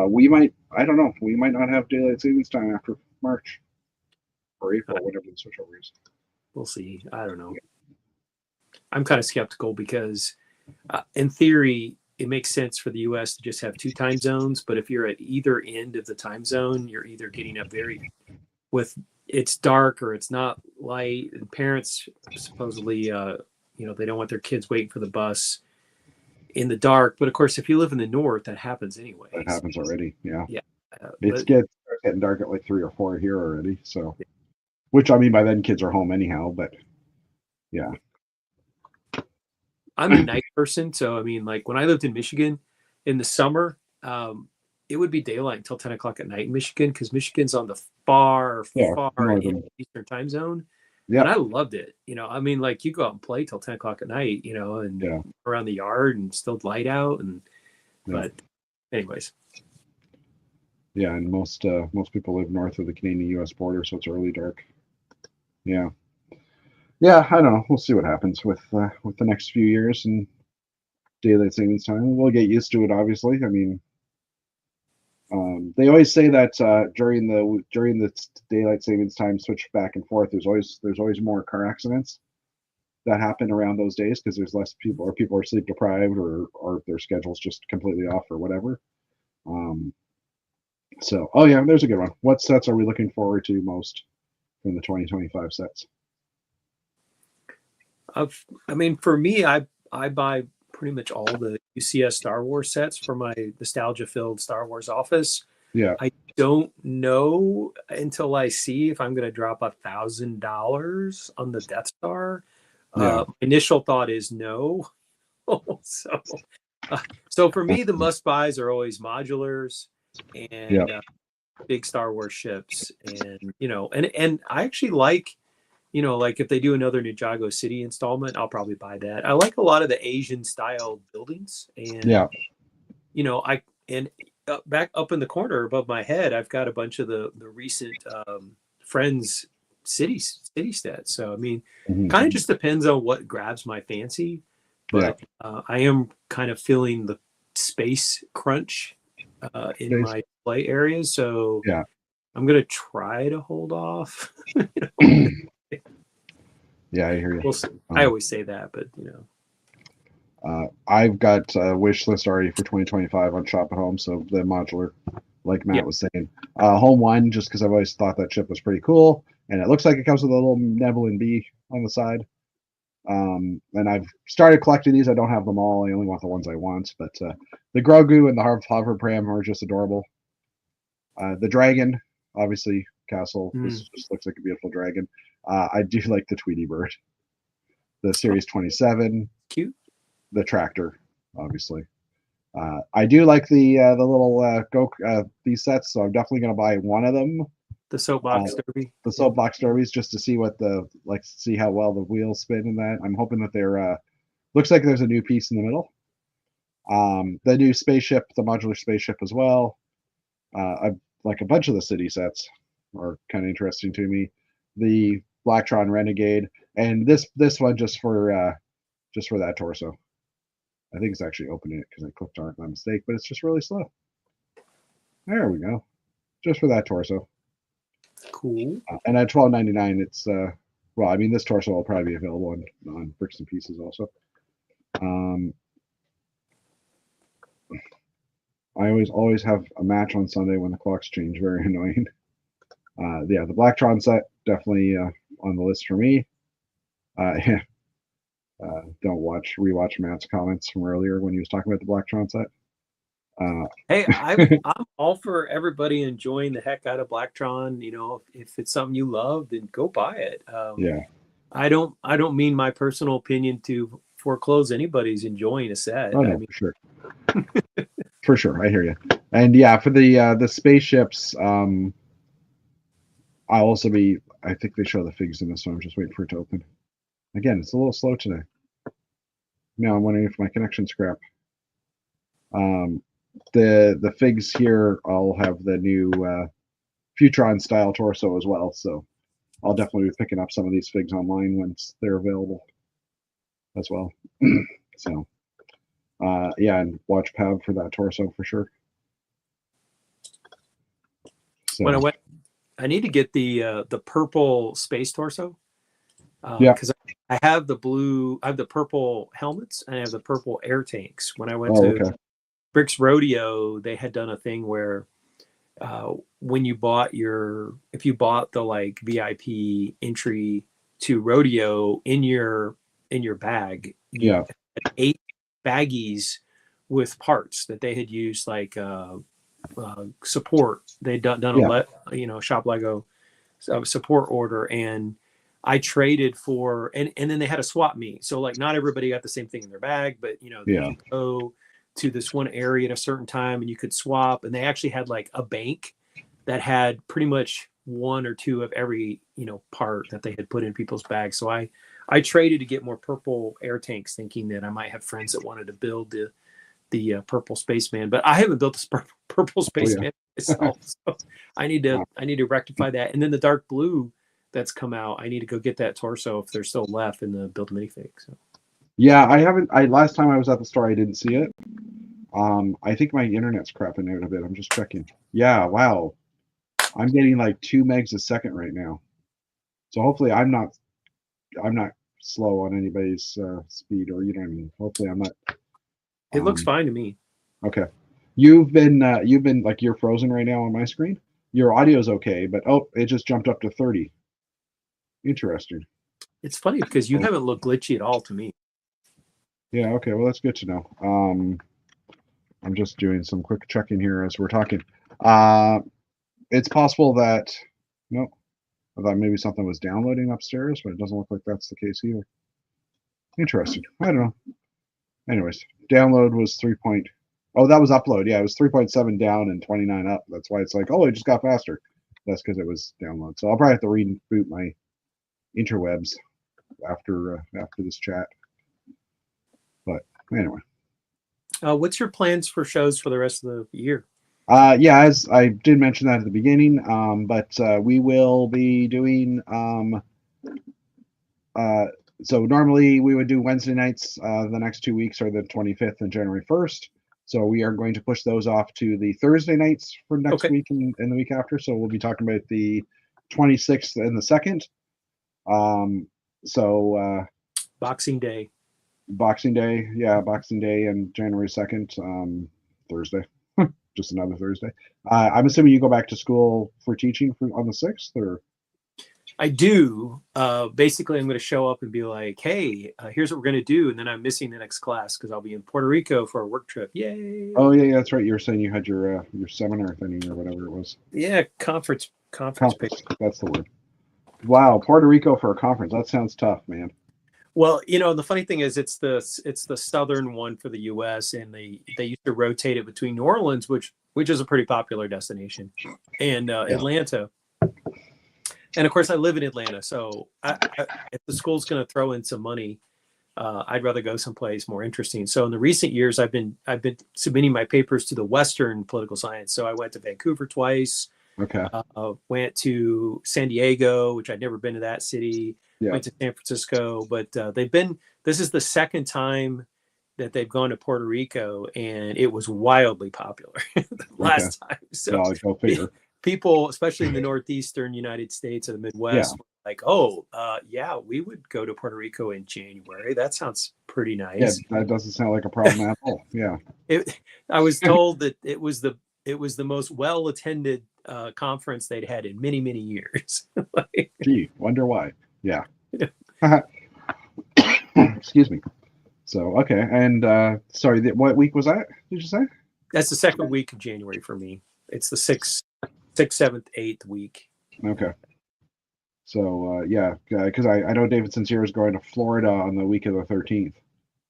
We might. I don't know. We might not have daylight savings time after March or April, whatever the switchover is. We'll see. I don't know. I'm kind of skeptical because, in theory, it makes sense for the U.S. to just have 2 time zones. But if you're at either end of the time zone, you're either getting up with it's dark or it's not light. And parents supposedly, they don't want their kids waiting for the bus in the dark. But of course, if you live in the north, that happens anyway. That happens already. Yeah. Yeah. It's getting dark at like 3 or 4 here already. So, which I mean by then kids are home anyhow. But yeah. I'm a night person, so I mean, like when I lived in Michigan in the summer, it would be daylight until 10 o'clock at night in Michigan because Michigan's on the far Eastern time zone. Yeah. And I loved it. I mean, like you go out and play till 10 o'clock at night, and around the yard and still light out. But anyways. Yeah, and most people live north of the Canadian-U.S. border, so it's early dark. Yeah. Yeah, I don't know. We'll see what happens with the next few years and daylight savings time. We'll get used to it, obviously. I mean, they always say that during the daylight savings time switch back and forth, there's always more car accidents. that happen around those days because there's less people, or people are sleep deprived, or their schedule's just completely off or whatever. So, oh yeah, there's a good one. What sets are we looking forward to most from the 2025 sets? I mean, for me, I buy pretty much all the UCS Star Wars sets for my nostalgia-filled Star Wars office. Yeah, I don't know until I see if I'm going to drop $1,000 on the Death Star. yeah, My initial thought is no. so, so for me, the must buys are always modulars yeah. and big Star Wars ships, and and I actually like. Like if they do another Ninjago City installment, I'll probably buy that. I like a lot of the Asian style buildings, and Yeah. I and back up in the corner above my head, I've got a bunch of the recent Friends city stats. So I mean, kind of just depends on what grabs my fancy, but I am kind of feeling the space crunch in my play areas, so Yeah. I'm gonna try to hold off. Yeah, I hear you. We'll see. I always say that, but I've got a wish list already for 2025 on Shop at Home. So the modular, like Matt was saying, Home One, just because I've always thought that ship was pretty cool, and it looks like it comes with a little Nebulin B on the side. And I've started collecting these. I don't have them all. I only want the ones I want. But the Grogu and the Hover Pram are just adorable. The dragon, obviously, Castle. This just looks like a beautiful dragon. I do like the Tweety Bird. The Series 27. Cute. The tractor, obviously. I do like the little these sets, so I'm definitely going to buy one of them. The soapbox derby. The soapbox derbies, just to see what see how well the wheels spin in that. I'm hoping that they're looks like there's a new piece in the middle. The new spaceship, the modular spaceship as well. I like a bunch of the city sets are kind of interesting to me. The Blacktron Renegade, and this one just for that torso. I think it's actually opening it because I clicked on it by mistake, but it's just really slow. There we go. Just for that torso. Cool. And at $12.99, it's well, I mean, this torso will probably be available on Bricks and Pieces also. I always have a match on Sunday when the clocks change. Very annoying. Yeah, the Blacktron set definitely on the list for me. Yeah. Don't rewatch Matt's comments from earlier when he was talking about the Blacktron set. Hey, I'm all for everybody enjoying the heck out of Blacktron. If it's something you love, then go buy it. Yeah. I don't mean my personal opinion to foreclose anybody's enjoying a set. Oh no, for sure. For sure, I hear you. And yeah, for the spaceships, I'll also be. I think they show the figs in this one. I'm just waiting for it to open. Again, it's a little slow today. Now I'm wondering if my connection's crap. The figs here, I'll have the new Futron style torso as well. So I'll definitely be picking up some of these figs online once they're available as well. So yeah, and watch Pav for that torso for sure. So when I need to get the purple space torso. Yeah, because I have the purple helmets and I have the purple air tanks. When I went to Bricks Rodeo, they had done a thing where when you if you bought the like VIP entry to Rodeo in your bag, you had 8 baggies with parts that they had used, like support. They'd done a Shop Lego support order, and I traded for, and then they had a swap meet. So like not everybody got the same thing in their bag, but you go to this one area at a certain time and you could swap. And they actually had like a bank that had pretty much 1 or 2 of every, part that they had put in people's bags. So I traded to get more purple air tanks, thinking that I might have friends that wanted to build the purple spaceman, but I haven't built this purple spaceman myself. So I need to rectify that. And then the dark blue that's come out, I need to go get that torso if they're still left in the build a minifig. So yeah, I haven't. Last time I was at the store, I didn't see it. I think my internet's crapping out a bit. I'm just checking. Yeah, wow, I'm getting like 2 megs a second right now. So hopefully I'm not slow on anybody's speed, or you know what I mean. Hopefully, I'm not. It looks fine to me. Okay. You've been like you're frozen right now on my screen. Your audio's okay, but oh, it just jumped up to 30. Interesting. It's funny because you haven't looked glitchy at all to me. Yeah, okay, well that's good to know. I'm just doing some quick checking here as we're talking. It's possible that no, I thought maybe something was downloading upstairs, but it doesn't look like that's the case either. Interesting. I don't know. Anyways, download was 3. Oh, that was upload. Yeah, it was 3.7 down and 29 up. That's why it's like, oh, it just got faster. That's because it was download. So I'll probably have to reboot my interwebs after this chat. But anyway. What's your plans for shows for the rest of the year? Yeah, as I did mention that at the beginning, but we will be doing. So normally we would do Wednesday nights. The next 2 weeks are the 25th and January 1st. So we are going to push those off to the Thursday nights for next week and the week after. So we'll be talking about the 26th and the 2nd. Boxing Day. Boxing Day, yeah, Boxing Day and January 2nd, Thursday. Just another Thursday. I'm assuming you go back to school for teaching on the 6th, or? I do. Basically, I'm going to show up and be like, hey, here's what we're going to do. And then I'm missing the next class because I'll be in Puerto Rico for a work trip. Yay. Oh, yeah, that's right. You were saying you had your seminar thing or whatever it was. Yeah, conference. That's the word. Wow, Puerto Rico for a conference. That sounds tough, man. Well, the funny thing is it's the southern one for the U.S. and they used to rotate it between New Orleans, which is a pretty popular destination, and Atlanta. And of course, I live in Atlanta, so if the school's going to throw in some money, I'd rather go someplace more interesting. So in the recent years, I've been submitting my papers to the Western political science. So I went to Vancouver twice. Okay. Went to San Diego, which I'd never been to that city. Yeah. Went to San Francisco, but this is the second time that they've gone to Puerto Rico, and it was wildly popular last time. So go figure. People, especially in the northeastern United States or the Midwest, were like, oh, yeah, we would go to Puerto Rico in January. That sounds pretty nice. Yeah, that doesn't sound like a problem at all. Yeah. I was told that it was the most well-attended conference they'd had in many, many years. Gee, wonder why. Yeah. Excuse me. So, okay. And sorry, what week was that? Did you say? That's the second week of January for me. It's the 6th, 7th, 8th week. Okay. So, yeah, because I know David Sincere is going to Florida on the week of the 13th.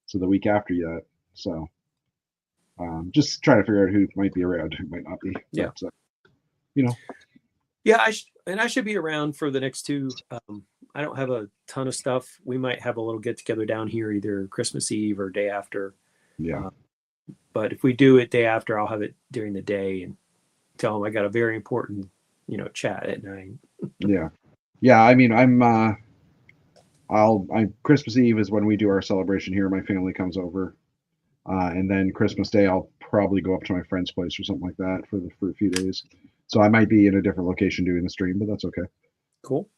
So the week after that. So just trying to figure out who might be around, who might not be. Yeah. But, Yeah, I should be around for the next two. I don't have a ton of stuff. We might have a little get together down here either Christmas Eve or day after. Yeah. But if we do it day after, I'll have it during the day and tell them I got a very important, chat at night. Yeah. Yeah. I mean, I'm Christmas Eve is when we do our celebration here. My family comes over. And then Christmas Day, I'll probably go up to my friend's place or something like that for a few days. So I might be in a different location doing the stream, but that's okay. Cool.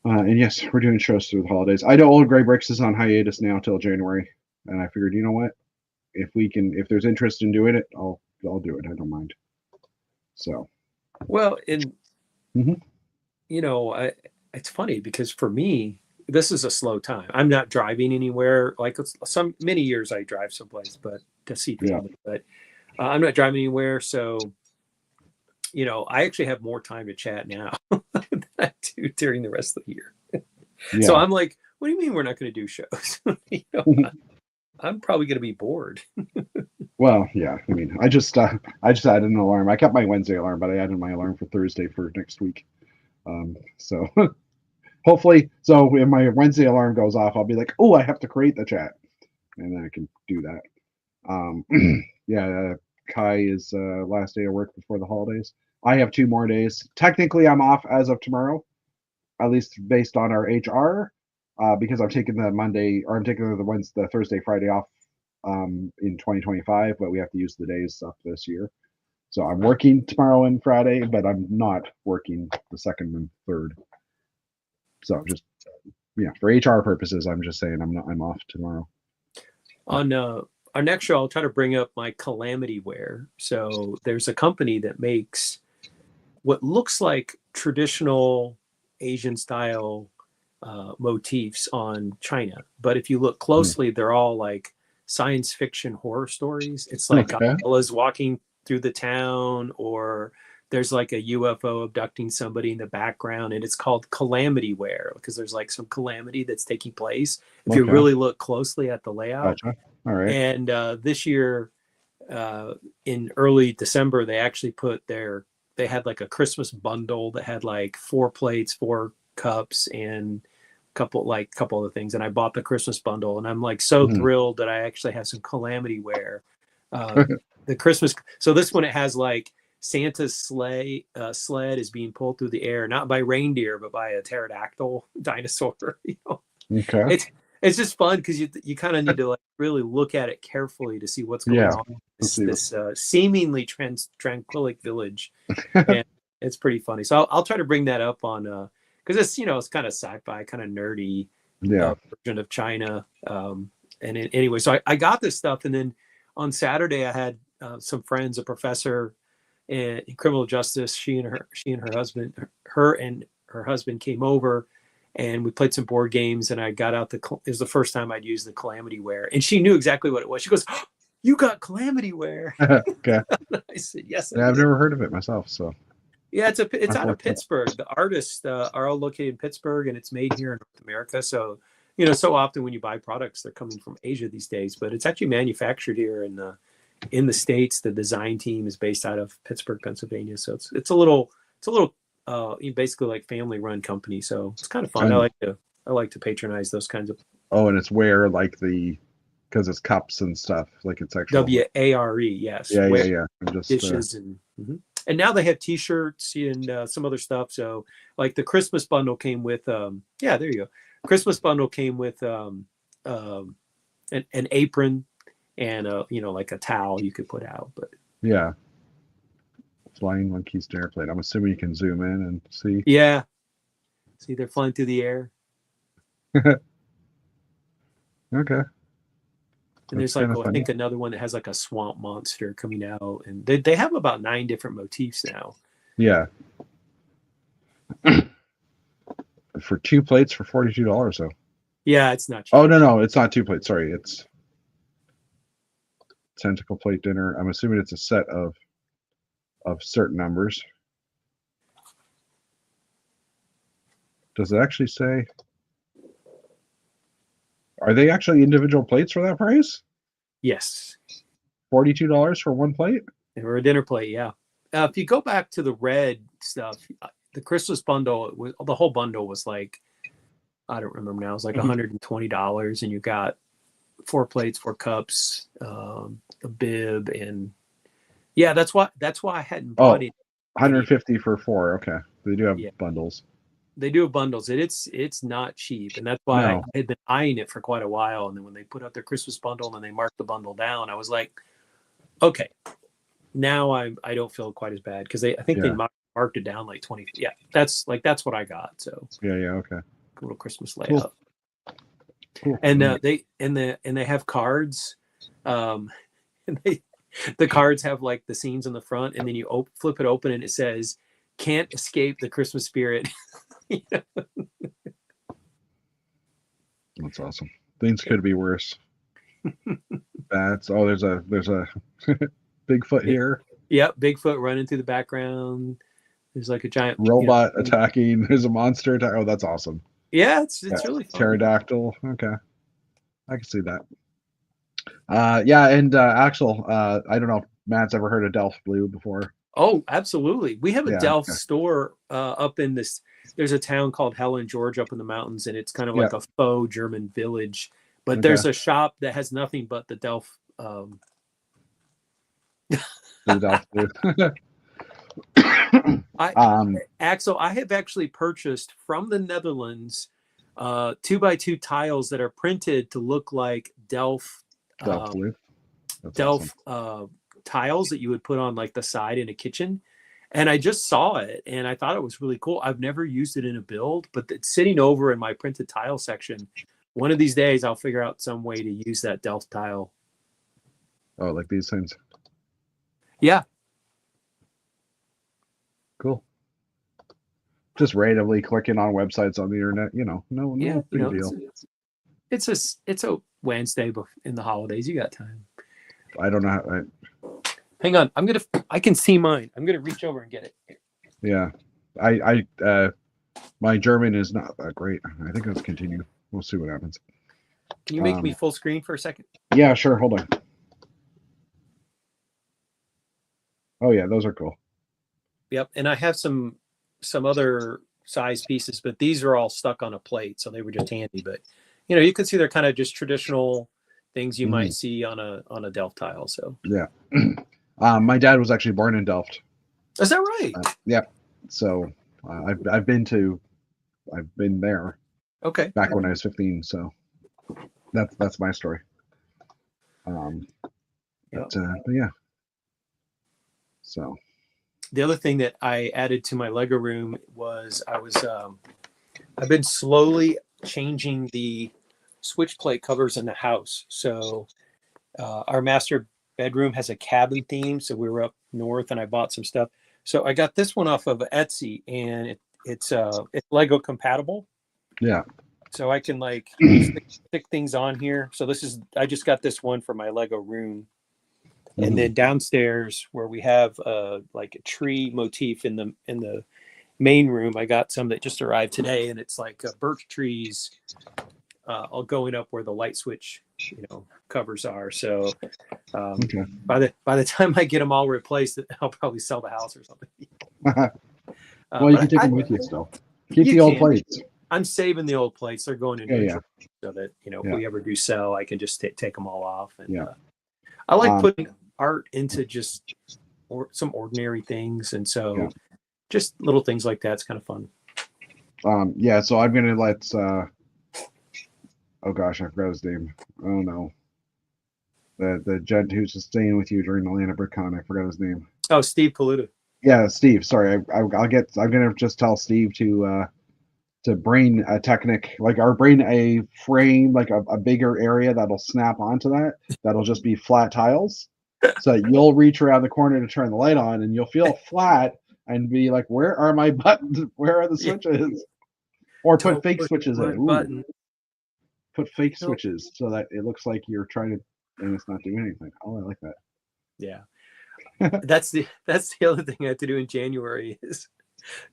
And yes, we're doing shows through the holidays. I know Old Gray Bricks is on hiatus now till January, and I figured, you know what, if there's interest in doing it, I'll do it. I don't mind. So. Well, and it's funny because for me, this is a slow time. I'm not driving anywhere. Like many years I drive someplace, but to see family. Yeah. But I'm not driving anywhere, so I actually have more time to chat now than I do during the rest of the year. Yeah. So I'm like, what do you mean we're not going to do shows? I'm probably going to be bored. Well, yeah. I mean, I just added an alarm. I kept my Wednesday alarm, but I added my alarm for Thursday for next week. So. Hopefully, so when my Wednesday alarm goes off, I'll be like, oh, I have to create the chat. And then I can do that. Yeah, Kai is last day of work before the holidays. I have 2 more days. Technically, I'm off as of tomorrow, at least based on our HR, because I'm taking the Thursday, Friday off in 2025, but we have to use the days up this year. So I'm working tomorrow and Friday, but I'm not working the 2nd and 3rd. So just yeah, for HR purposes, I'm just saying I'm off tomorrow. On our next show, I'll try to bring up my Calamity Wear. So there's a company that makes what looks like traditional Asian style motifs on China. But if you look closely, they're all like science fiction horror stories. It's like Godzilla's walking through the town, or there's like a UFO abducting somebody in the background, and it's called Calamity Wear because there's like some calamity that's taking place if you really look closely at the layout. Gotcha. All right. And this year, in early December, they actually they had like a Christmas bundle that had like 4 plates, 4 cups, and couple other things. And I bought the Christmas bundle, and I'm like so thrilled that I actually have some Calamity Wear. The Christmas. So this one, it has like Santa's sled is being pulled through the air, not by reindeer, but by a pterodactyl dinosaur. You know? Okay. It's just fun because you kind of need to like really look at it carefully to see what's going on. This seemingly tranquilic village, and it's pretty funny. So I'll try to bring that up on because it's it's kind of sci-fi, kind of nerdy version of China. Anyway, so I got this stuff, and then on Saturday I had some friends, a professor in criminal justice. She and her husband came over, and we played some board games, and I got out it was the first time I'd used the Calamity Wear, and she knew exactly what it was. She goes, oh, "You got Calamity Wear?" Okay. I said, "Yes." I've never heard of it myself, so. Yeah, it's out of Pittsburgh. The artists are all located in Pittsburgh, and it's made here in North America. So, so often when you buy products, they're coming from Asia these days, but it's actually manufactured here in the States. The design team is based out of Pittsburgh, Pennsylvania. So it's a little basically like family run company. So it's kind of fun. I like to patronize those kinds of. Oh, and it's where like because it's cups and stuff, like it's actual WARE, yes. Yeah. I'm just dishes and now they have T-shirts and some other stuff. So like the Christmas bundle came with there you go. Christmas bundle came with an apron and like a towel you could put out. But yeah, flying monkeys to airplane. I'm assuming you can zoom in and see. Yeah, see they're flying through the air. Okay. And there's like I think another one that has like a swamp monster coming out, and they have about 9 different motifs now. Yeah. For 2 plates for $42 though. Yeah, it's not cheap. Oh no, it's not 2 plates. Sorry, it's tentacle plate dinner. I'm assuming it's a set of certain numbers. Does it actually say? Are they actually individual plates for that price? Yes. $42 for 1 plate? Or a dinner plate, yeah. If you go back to the red stuff, the Christmas bundle, the whole bundle was like, I don't remember now, it was like $120, and you got 4 plates, 4 cups, a bib, and yeah, that's why I hadn't bought it. $150 for 4. Okay, they do have bundles. They do have bundles. It's not cheap, and that's why I had been eyeing it for quite a while. And then when they put out their Christmas bundle and they marked the bundle down, I was like, okay, now I don't feel quite as bad because I think they marked it down like 20. Yeah, that's what I got. So yeah, okay. Little Christmas layout. Cool. And they have cards, and the cards have like the scenes on the front, and then you flip it open and it says, "Can't escape the Christmas spirit." That's awesome. Things could be worse. Bats. Oh, there's a Bigfoot here. Yep, Bigfoot running through the background. There's like a giant robot attacking. There's a monster attack. Oh, that's awesome. Yeah, it's really fun. Pterodactyl. Okay, I can see that. And Axel, I don't know if Matt's ever heard of Delft Blue before. Oh, absolutely. We have a Delft store up in this. There's a town called Helen, Georgia, up in the mountains, and it's kind of like a faux German village. But there's a shop that has nothing but the Delft. The Delft Blue. Axel, I have actually purchased from the Netherlands 2x2 tiles that are printed to look like Delft Blue. Delft awesome. Tiles that you would put on like the side in a kitchen. And I just saw it and I thought it was really cool. I've never used it in a build, but it's sitting over in my printed tile section. One of these days I'll figure out some way to use that Delft tile. Oh, like these things. Yeah. Cool. Just randomly clicking on websites on the internet, no big deal. It's a Wednesday in the holidays. You got time. I don't know how. Hang on. I can see mine. I'm going to reach over and get it. Yeah. My German is not that great. I think let's continue. We'll see what happens. Can you make me full screen for a second? Yeah, sure. Hold on. Oh yeah, those are cool. Yep. And I have some other size pieces, but these are all stuck on a plate, so they were just handy. But you can see they're kind of just traditional things you might see on a Delft tile. So yeah. My dad was actually born in Delft. Is that right? Yeah. So I've been there. Okay. Back when I was 15. So that's my story. But yeah. So the other thing that I added to my Lego room was I've been slowly changing the switch plate covers in the house. So our master bedroom has a cabin theme. So we were up north and I bought some stuff. So I got this one off of Etsy and it's Lego compatible. Yeah. So I can stick things on here. So I just got this one for my Lego room. And then downstairs where we have like a tree motif in the main room, I got some that just arrived today, and it's like birch trees all going up where the light switch covers are. So by the time I get them all replaced, I'll probably sell the house or something. Well, you can take them with you still. Keep the old plates. I'm saving the old plates. They're going into so that if we ever do sell, I can just take them all off. And I like putting art into just some ordinary things, and so just little things like that's kind of fun. So I'm gonna let oh gosh, I forgot his name. Oh no, the gent who's staying with you during the Atlanta BrickCon, I forgot his name. Oh, Steve Paluta. Yeah, Steve. Sorry, I'm gonna just tell Steve to bring a Technic, bring a frame, like a bigger area that'll snap onto that. That'll just be flat tiles. So you'll reach around the corner to turn the light on, and you'll feel flat and be like, "Where are my buttons? Where are the switches?" Or put fake switches in. Put fake switches so that it looks like you're trying to, and it's not doing anything. Oh, I like that. Yeah, that's the other thing I have to do in January is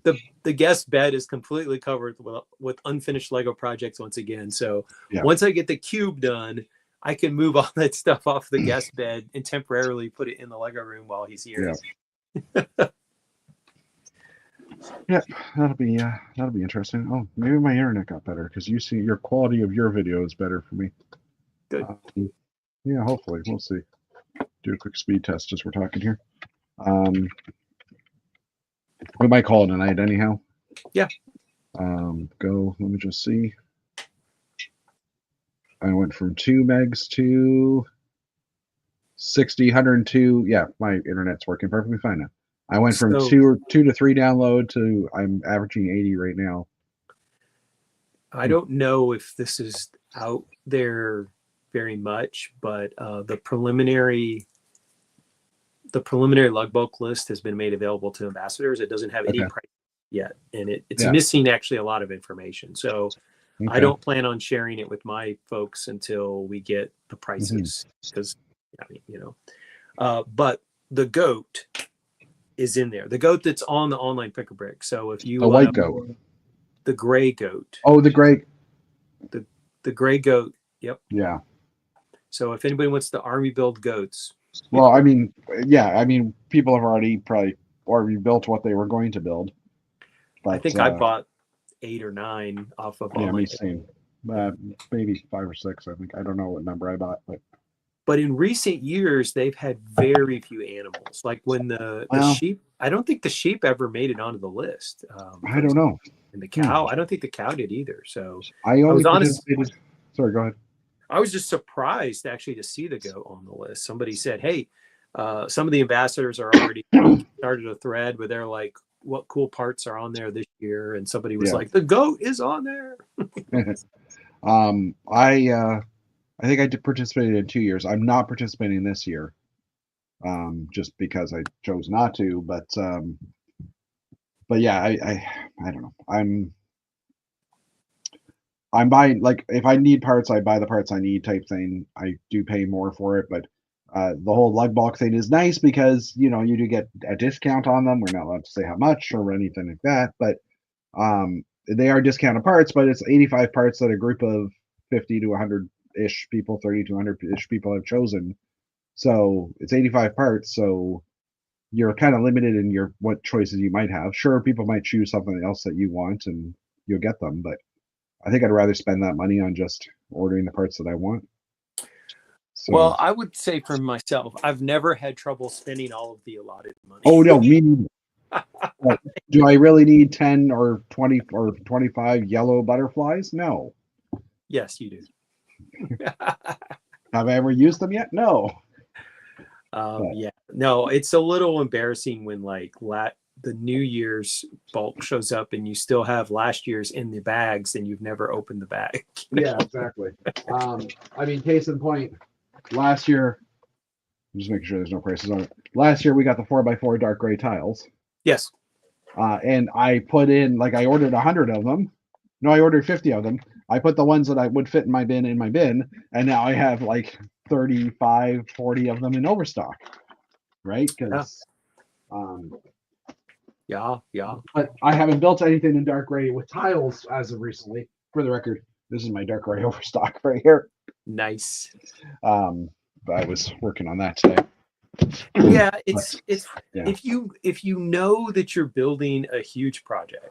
the guest bed is completely covered with unfinished Lego projects once again. So once I get the cube done, I can move all that stuff off the guest bed and temporarily put it in the Lego room while he's here. Yeah, that'll be interesting. Oh, maybe my internet got better because you see your quality of your video is better for me. Good. Yeah, hopefully we'll see. Do a quick speed test as we're talking here. We might call it a night anyhow. Yeah. Let me just see. I went from 2 megs to 60, 102. Yeah, my internet's working perfectly fine now. I went from 2 to 3 download to I'm averaging 80 right now. I don't know if this is out there very much, but the preliminary logbook list has been made available to ambassadors. It doesn't have any price yet, and it's missing actually a lot of information. So I don't plan on sharing it with my folks until we get the prices, because but the goat is in there. The goat that's on the online pick-a-brick. So if you the white goat, the gray goat. Oh, the gray goat. Yep. Yeah. So if anybody wants the army build goats. Well, I mean, people have already built what they were going to build. But I think I bought 8 or 9 off of online. Me same. Maybe 5 or 6. I think I don't know what number I bought, but in recent years they've had very few animals. Like when the sheep, I don't think the sheep ever made it onto the list. I don't know. And the cow, I don't think the cow did either. So I was honest. Sorry, go ahead. I was just surprised actually to see the goat on the list. Somebody said, "Hey, Some of the ambassadors are already started a thread where they're like, what cool parts are on there this year? And somebody was like, the goat is on there. I think I participated in 2 years. I'm not participating this year, just because I chose not to. But yeah, I don't know. I'm buying, like, if I need parts, I buy the parts I need type thing. I do pay more for it, but the whole lug bulk thing is nice because, you know, you do get a discount on them. We're not allowed to say how much or anything like that, but they are discounted parts, but it's 85 parts that a group of 50 to 100-ish people, 30 to 100-ish people have chosen. So it's 85 parts, so you're kind of limited in your what choices you might have. Sure, people might choose something else that you want and you'll get them, but I think I'd rather spend that money on just ordering the parts that I want. So, well, I would say for myself, I've never had trouble spending all of the allotted money. oh no, me neither. Do I really need 10 or 20 or 25 yellow butterflies? No. Yes, you do. Have I ever used them yet? No. Yeah, no, it's a little embarrassing when like the New Year's bulk shows up and you still have last year's in the bags and you've never opened the bag. Yeah, exactly. I mean, case in point, last year, I'm just making sure there's no prices on it. Last year we got the 4x4 dark gray tiles. Yes. And I put in, like, I ordered 100 of them. No, I ordered 50 of them. I put the ones that I would fit in my bin, and now I have like 35, 40 of them in overstock, right? Because yeah. But I haven't built anything in dark gray with tiles as of recently. For the record, this is my dark gray overstock right here. Nice. But I was working on that today. Yeah, it's if you know that you're building a huge project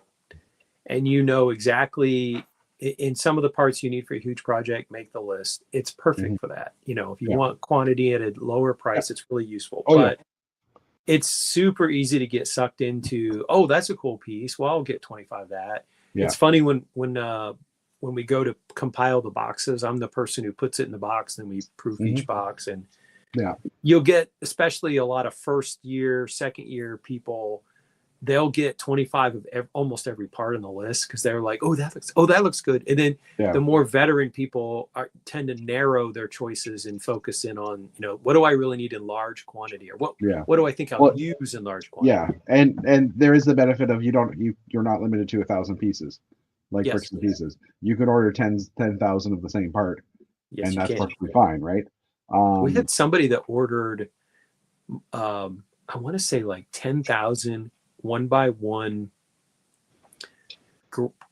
and you know exactly in some of the parts you need for a huge project, make the list. It's perfect for that. You know, if you want quantity at a lower price, it's really useful. But it's super easy to get sucked into, oh, that's a cool piece. Well, I'll get 25 of that. Yeah. It's funny when we go to compile the boxes, I'm the person who puts it in the box and we proof each box. And you'll get, especially a lot of first year, second year people, they'll get 25 of almost every part on the list because they're like, oh, that looks good. And then the more veteran people tend to narrow their choices and focus in on, you know, what do I really need in large quantity, or what do I think I'll use in large quantity? Yeah, and there is the benefit of you're not limited to 1,000 pieces, like bricks and pieces. You could order 10,000 of the same part, and that's perfectly fine, right? We had somebody that ordered, I want to say like 10,000 1x1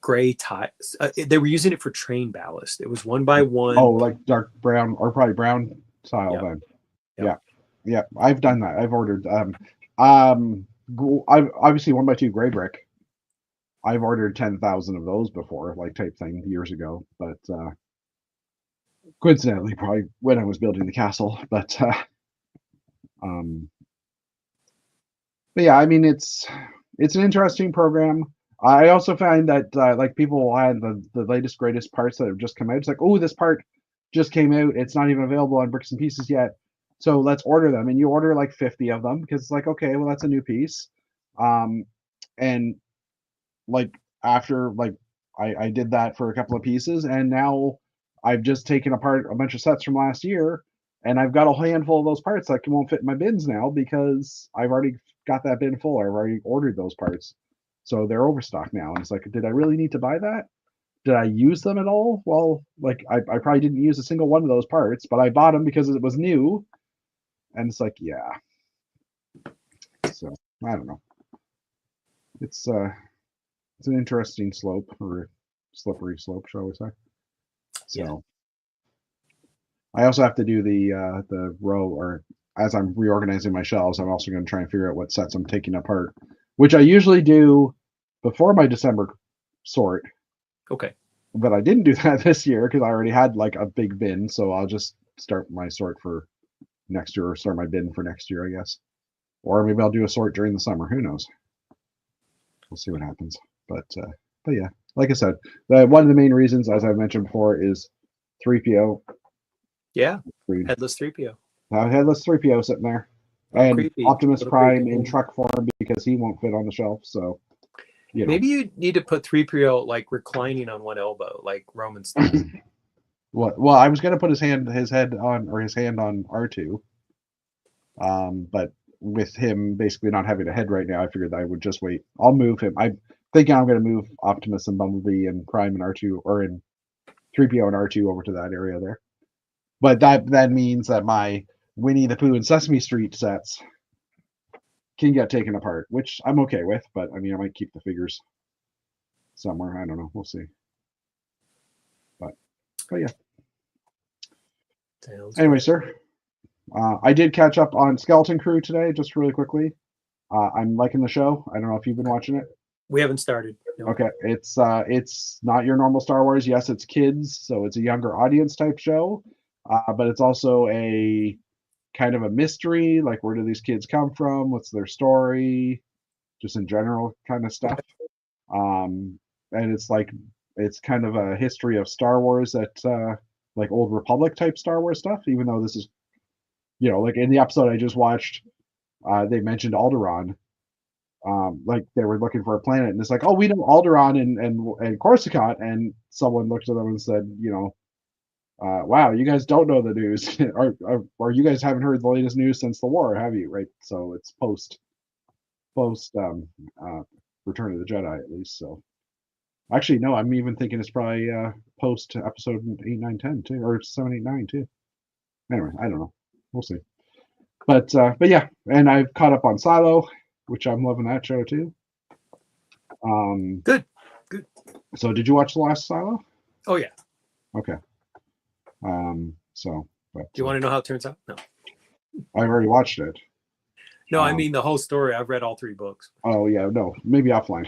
gray ties. They were using it for train ballast. It was 1x1. Oh, like dark brown or probably brown tile then. Yeah. I've done that. I've ordered. I've obviously 1x2 gray brick. I've ordered 10,000 of those before, like type thing years ago. But coincidentally, probably when I was building the castle. But yeah, I mean, it's an interesting program. I also find that like people had the latest greatest parts that have just come out. It's like, oh, this part just came out. It's not even available on Bricks and Pieces yet, so let's order them. And you order like 50 of them because it's like, okay, well, that's a new piece. And like after like I did that for a couple of pieces, and now I've just taken apart a bunch of sets from last year, and I've got a handful of those parts that won't fit in my bins now because I've already got that bin full. I've already ordered those parts, so they're overstocked now. And it's like, did I really need to buy that? Did I use them at all? Well, like I probably didn't use a single one of those parts, but I bought them because it was new. And it's like, yeah. So I don't know. It's an interesting slope, or slippery slope, shall we say? So I also have to do the row, or as I'm reorganizing my shelves, I'm also going to try and figure out what sets I'm taking apart, which I usually do before my December sort. Okay. But I didn't do that this year because I already had like a big bin, so I'll just start my sort for next year, or start my bin for next year, I guess. Or maybe I'll do a sort during the summer. Who knows? We'll see what happens. But yeah, like I said, one of the main reasons, as I mentioned before, is 3PO. Yeah, headless 3PO. Headless 3PO sitting there. And creepy. Optimus Little Prime creepy. in truck form because he won't fit on the shelf. So, you know. Maybe you need to put 3PO like reclining on one elbow, like Roman style. Well, I was gonna put his hand on R2. But with him basically not having a head right now, I figured I would just wait. I'll move him. I'm thinking I'm gonna move Optimus and Bumblebee and Prime and R2 or in 3PO and R2 over to that area there. But that means that my Winnie the Pooh and Sesame Street sets can get taken apart, which I'm okay with. But I mean, I might keep the figures somewhere. I don't know. We'll see. But yeah. Anyway, sir, I did catch up on Skeleton Crew today, just really quickly. I'm liking the show. I don't know if you've been watching it. We haven't started. No. Okay, it's not your normal Star Wars. Yes, it's kids, so it's a younger audience type show, but it's also a kind of a mystery. Like, where do these kids come from? What's their story? Just in general, kind of stuff. And it's kind of a history of Star Wars that like Old Republic type Star Wars stuff. Even though this is, like in the episode I just watched, they mentioned Alderaan. Like they were looking for a planet, and it's like, oh, we know Alderaan and Coruscant, and someone looked at them and said, wow, you guys don't know the news, or you guys haven't heard the latest news since the war, have you? Right? So it's post Return of the Jedi, at least. So actually, no, I'm even thinking it's probably post episode 8, 9, 10 too, or 7, 8, 9 too. Anyway, I don't know. We'll see. But yeah, and I've caught up on Silo, which I'm loving that show too. Good. So did you watch the last Silo? Oh yeah. Okay. So. But, do you want to know how it turns out? No. I've already watched it. No, I mean the whole story. I've read all 3 books. Oh yeah, no, maybe offline.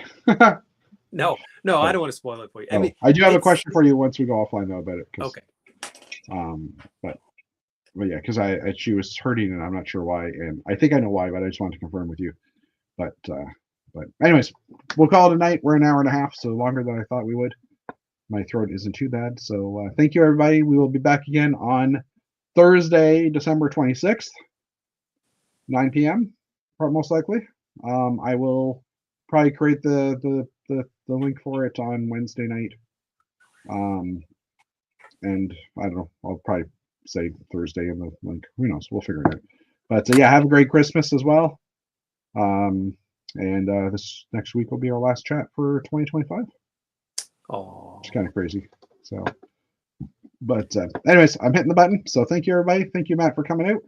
No, I don't want to spoil it for you. I mean, I do have a question for you once we go offline though about it. Okay. But yeah, because she was hurting and I'm not sure why, and I think I know why, but I just wanted to confirm with you. But anyways, we'll call it a night. We're an hour and a half, so longer than I thought we would. My throat isn't too bad. So thank you, everybody. We will be back again on Thursday, December 26th, 9 p.m. most likely. I will probably create the link for it on Wednesday night. And I don't know. I'll probably say Thursday in the link. Who knows? We'll figure it out. But yeah, have a great Christmas as well. And this next week will be our last chat for 2025. Oh, it's kind of crazy. So, but anyways, I'm hitting the button. So thank you, everybody. Thank you, Matt, for coming out.